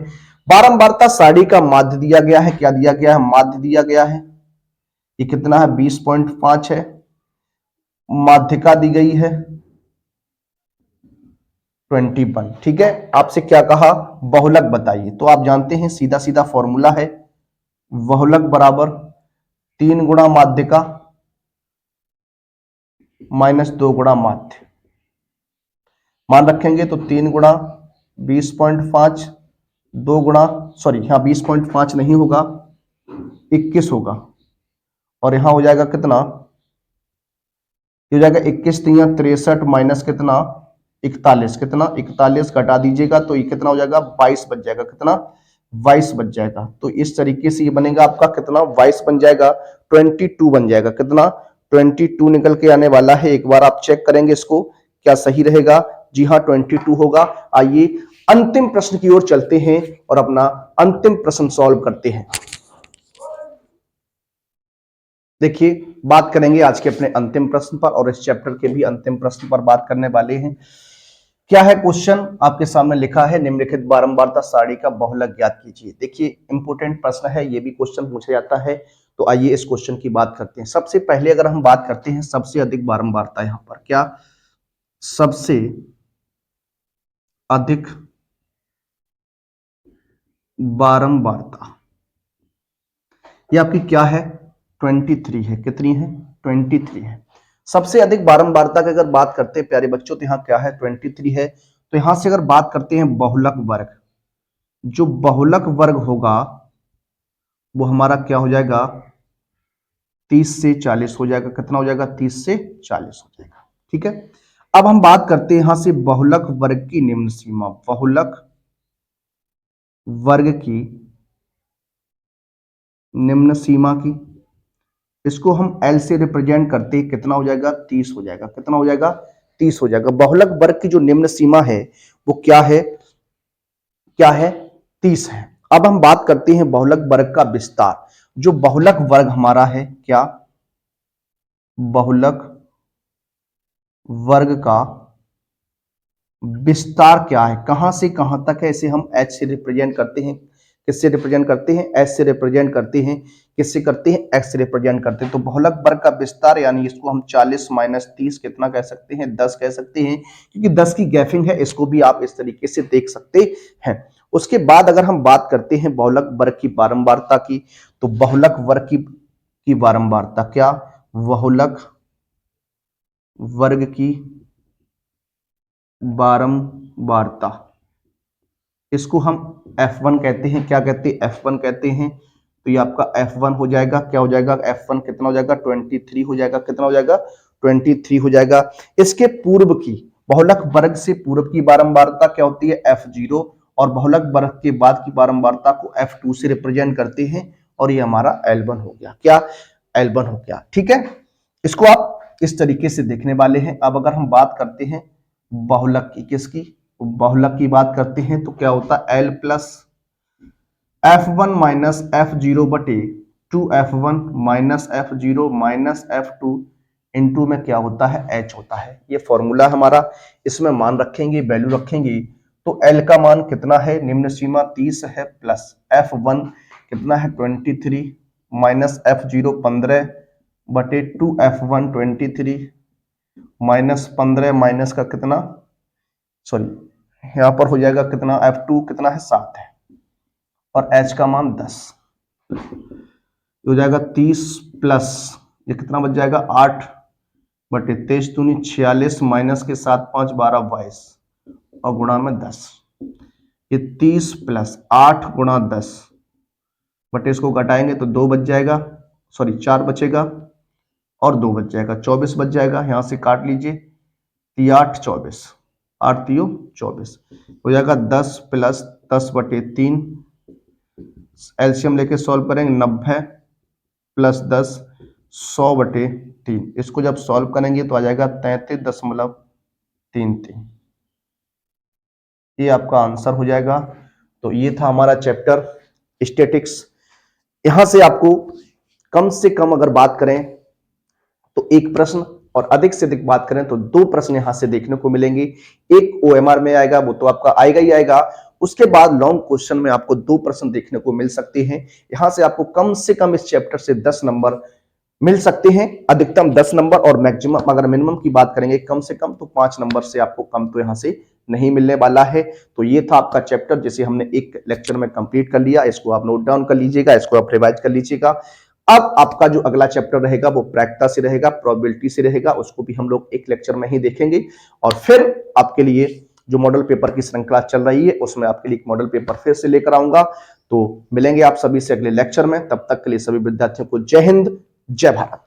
बारंबारता सारणी का माध्य दिया गया है। क्या दिया गया है, माध्य दिया गया है। ये कितना है, 20.5 है। माध्यिका दी गई है 21। ठीक है, आपसे क्या कहा, बहुलक बताइए। तो आप जानते हैं सीधा सीधा फॉर्मूला है, बहुलक बराबर 3 गुणा माध्यिका माइनस 2 गुणा माध्य। मान रखेंगे तो 3 गुणा 20.5, 2 गुणा, सॉरी यहां 20.5 नहीं होगा, 21 होगा। और यहां हो जाएगा कितना, हो जाएगा 21 3 63 माइनस कितना 41, कितना 41 घटा दीजिएगा तो ये कितना हो जाएगा, 22 बच जाएगा। कितना, 22 बच जाएगा। तो इस तरीके से ये बनेगा आपका कितना, 22 बन जाएगा, 22 बन जाएगा। कितना, 22 निकल के आने वाला है। एक बार आप चेक करेंगे इसको, क्या सही रहेगा, जी हाँ 22 होगा। आइए अंतिम प्रश्न की ओर चलते हैं और अपना अंतिम प्रश्न सॉल्व करते हैं। देखिए बात करेंगे आज के अपने अंतिम प्रश्न पर, और इस चैप्टर के भी अंतिम प्रश्न पर बात करने वाले हैं। क्या है क्वेश्चन, आपके सामने लिखा है निम्नलिखित बारंबारता सारणी का बहुलक ज्ञात कीजिए। देखिए इंपोर्टेंट प्रश्न है, ये भी क्वेश्चन पूछा जाता है। तो आइए इस क्वेश्चन की बात करते हैं। सबसे पहले अगर हम बात करते हैं सबसे अधिक बारंबारता, यहां पर क्या, सबसे अधिक बारंबारता ये आपकी क्या है 23 है। कितनी है 23 है। सबसे अधिक बारंबारता की अगर बात करते हैं प्यारे बच्चों तो यहाँ क्या है 23 है। तो यहां से अगर बात करते हैं बहुलक वर्ग, जो बहुलक वर्ग होगा वो हमारा क्या हो जाएगा 30 से 40 हो जाएगा। कितना हो जाएगा 30 से 40 हो जाएगा। ठीक है, अब हम बात करते हैं यहां से बहुलक वर्ग की निम्न सीमा। बहुलक वर्ग की निम्न सीमा की, इसको हम L से रिप्रेजेंट करते हैं। कितना हो जाएगा 30 हो जाएगा। कितना हो जाएगा 30 हो जाएगा। बहुलक वर्ग की जो निम्न सीमा है वो क्या है, क्या है 30 है। अब हम बात करते हैं बहुलक वर्ग का विस्तार। जो बहुलक वर्ग हमारा है क्या, बहुलक वर्ग का विस्तार क्या है, कहां से कहां तक है, इसे हम H से रिप्रेजेंट करते हैं। किससे रिप्रेजेंट करते हैं, H से रिप्रेजेंट करते हैं। किससे करते हैं, X से रिप्रेजेंट करते हैं। तो बहुलक वर्ग का विस्तार यानी इसको हम 40 माइनस 30 कितना कह सकते हैं 10 कह सकते हैं, क्योंकि 10 की गैपिंग है। इसको भी आप इस तरीके से देख सकते हैं। उसके बाद अगर हम बात करते हैं बहुलक वर्ग की बारंबारता की, तो बहुलक वर्ग की बारंबारता क्या, बहुलक वर्ग की बारंबारता, इसको हम F1 कहते हैं। क्या कहते हैं, F1 कहते हैं। तो ये आपका F1 हो जाएगा। क्या हो जाएगा F1 कितना हो जाएगा 23 हो जाएगा। कितना हो जाएगा 23 हो जाएगा। इसके पूर्व की बहुलक वर्ग से पूर्व की बारंबारता क्या होती है F0, और बहुलक वर्ग के बाद की बारंबारता को F2 से रिप्रेजेंट करते हैं। और ये हमारा L1 हो गया। क्या L1 हो गया। ठीक है, इसको आप इस तरीके से देखने वाले हैं। अब अगर हम बात करते हैं बहुलक की, किसकी, बहुलक की बात करते हैं तो क्या होता है L plus F1 minus F0 बटे 2F1 minus F0 minus F2 into में क्या होता है H होता है। ये फॉर्मूला हमारा, इसमें मान रखेंगे, वैल्यू रखेंगे। तो L का मान कितना है, निम्न सीमा 30 है, प्लस F1 कितना है 23 माइनस F0 15 बटे 2F1 23 माइनस 15 माइनस का कितना, सॉरी यहां पर हो जाएगा कितना F2 कितना है 7 है, और H का मान 10 हो जाएगा 30 प्लस ये कितना बच जाएगा 8 बटे 23 दूनी 46 माइनस के 7 5 12 22 और गुणा में 10। ये 30 प्लस 8 गुणा 10 बटे इसको घटाएंगे तो 2 बच जाएगा, सॉरी 4 बचेगा और 2 बच जाएगा, 24 बच जाएगा। यहां से काट लीजिए 8 24 8 3 24 हो जाएगा 10 प्लस 10 बटे 3, एलसीएम लेके सॉल्व करेंगे 90 प्लस 10 100 बटे 3। इसको जब सॉल्व करेंगे तो आ जाएगा 33.33। ये आपका आंसर हो जाएगा। तो ये था हमारा चैप्टर स्टैटिक्स। यहां से आपको कम से कम अगर बात करें तो एक प्रश्न, और अधिक से अधिक बात करें तो 2 प्रश्न यहां से देखने को मिलेंगे। एक ओएमआर में आएगा, वो तो आपका आएगा ही आएगा। उसके बाद लॉन्ग क्वेश्चन में आपको 2 प्रश्न देखने को मिल सकते हैं। यहां से आपको कम से कम इस चैप्टर से 10 नंबर मिल सकते हैं, अधिकतम 10 नंबर, और मैक्सिमम अगर मिनिमम की बात करेंगे कम से कम तो 5 नंबर से आपको कम तो यहां से नहीं मिलने वाला है। तो ये था आपका चैप्टर जिसे हमने एक लेक्चर में कंप्लीट कर लिया। इसको आप नोट डाउन कर लीजिएगा, इसको आप रिवाइज कर लीजिएगा। अब आपका जो अगला चैप्टर रहेगा वो प्रायिकता से रहेगा, प्रोबेबिलिटी से रहेगा। उसको भी हम लोग एक लेक्चर में ही देखेंगे, और फिर आपके लिए जो मॉडल पेपर की श्रृंखला चल रही है उसमें आपके लिए एक मॉडल पेपर फिर से लेकर आऊंगा। तो मिलेंगे आप सभी से अगले लेक्चर में। तब तक के लिए सभी विद्यार्थियों को जय हिंद, जय भारत।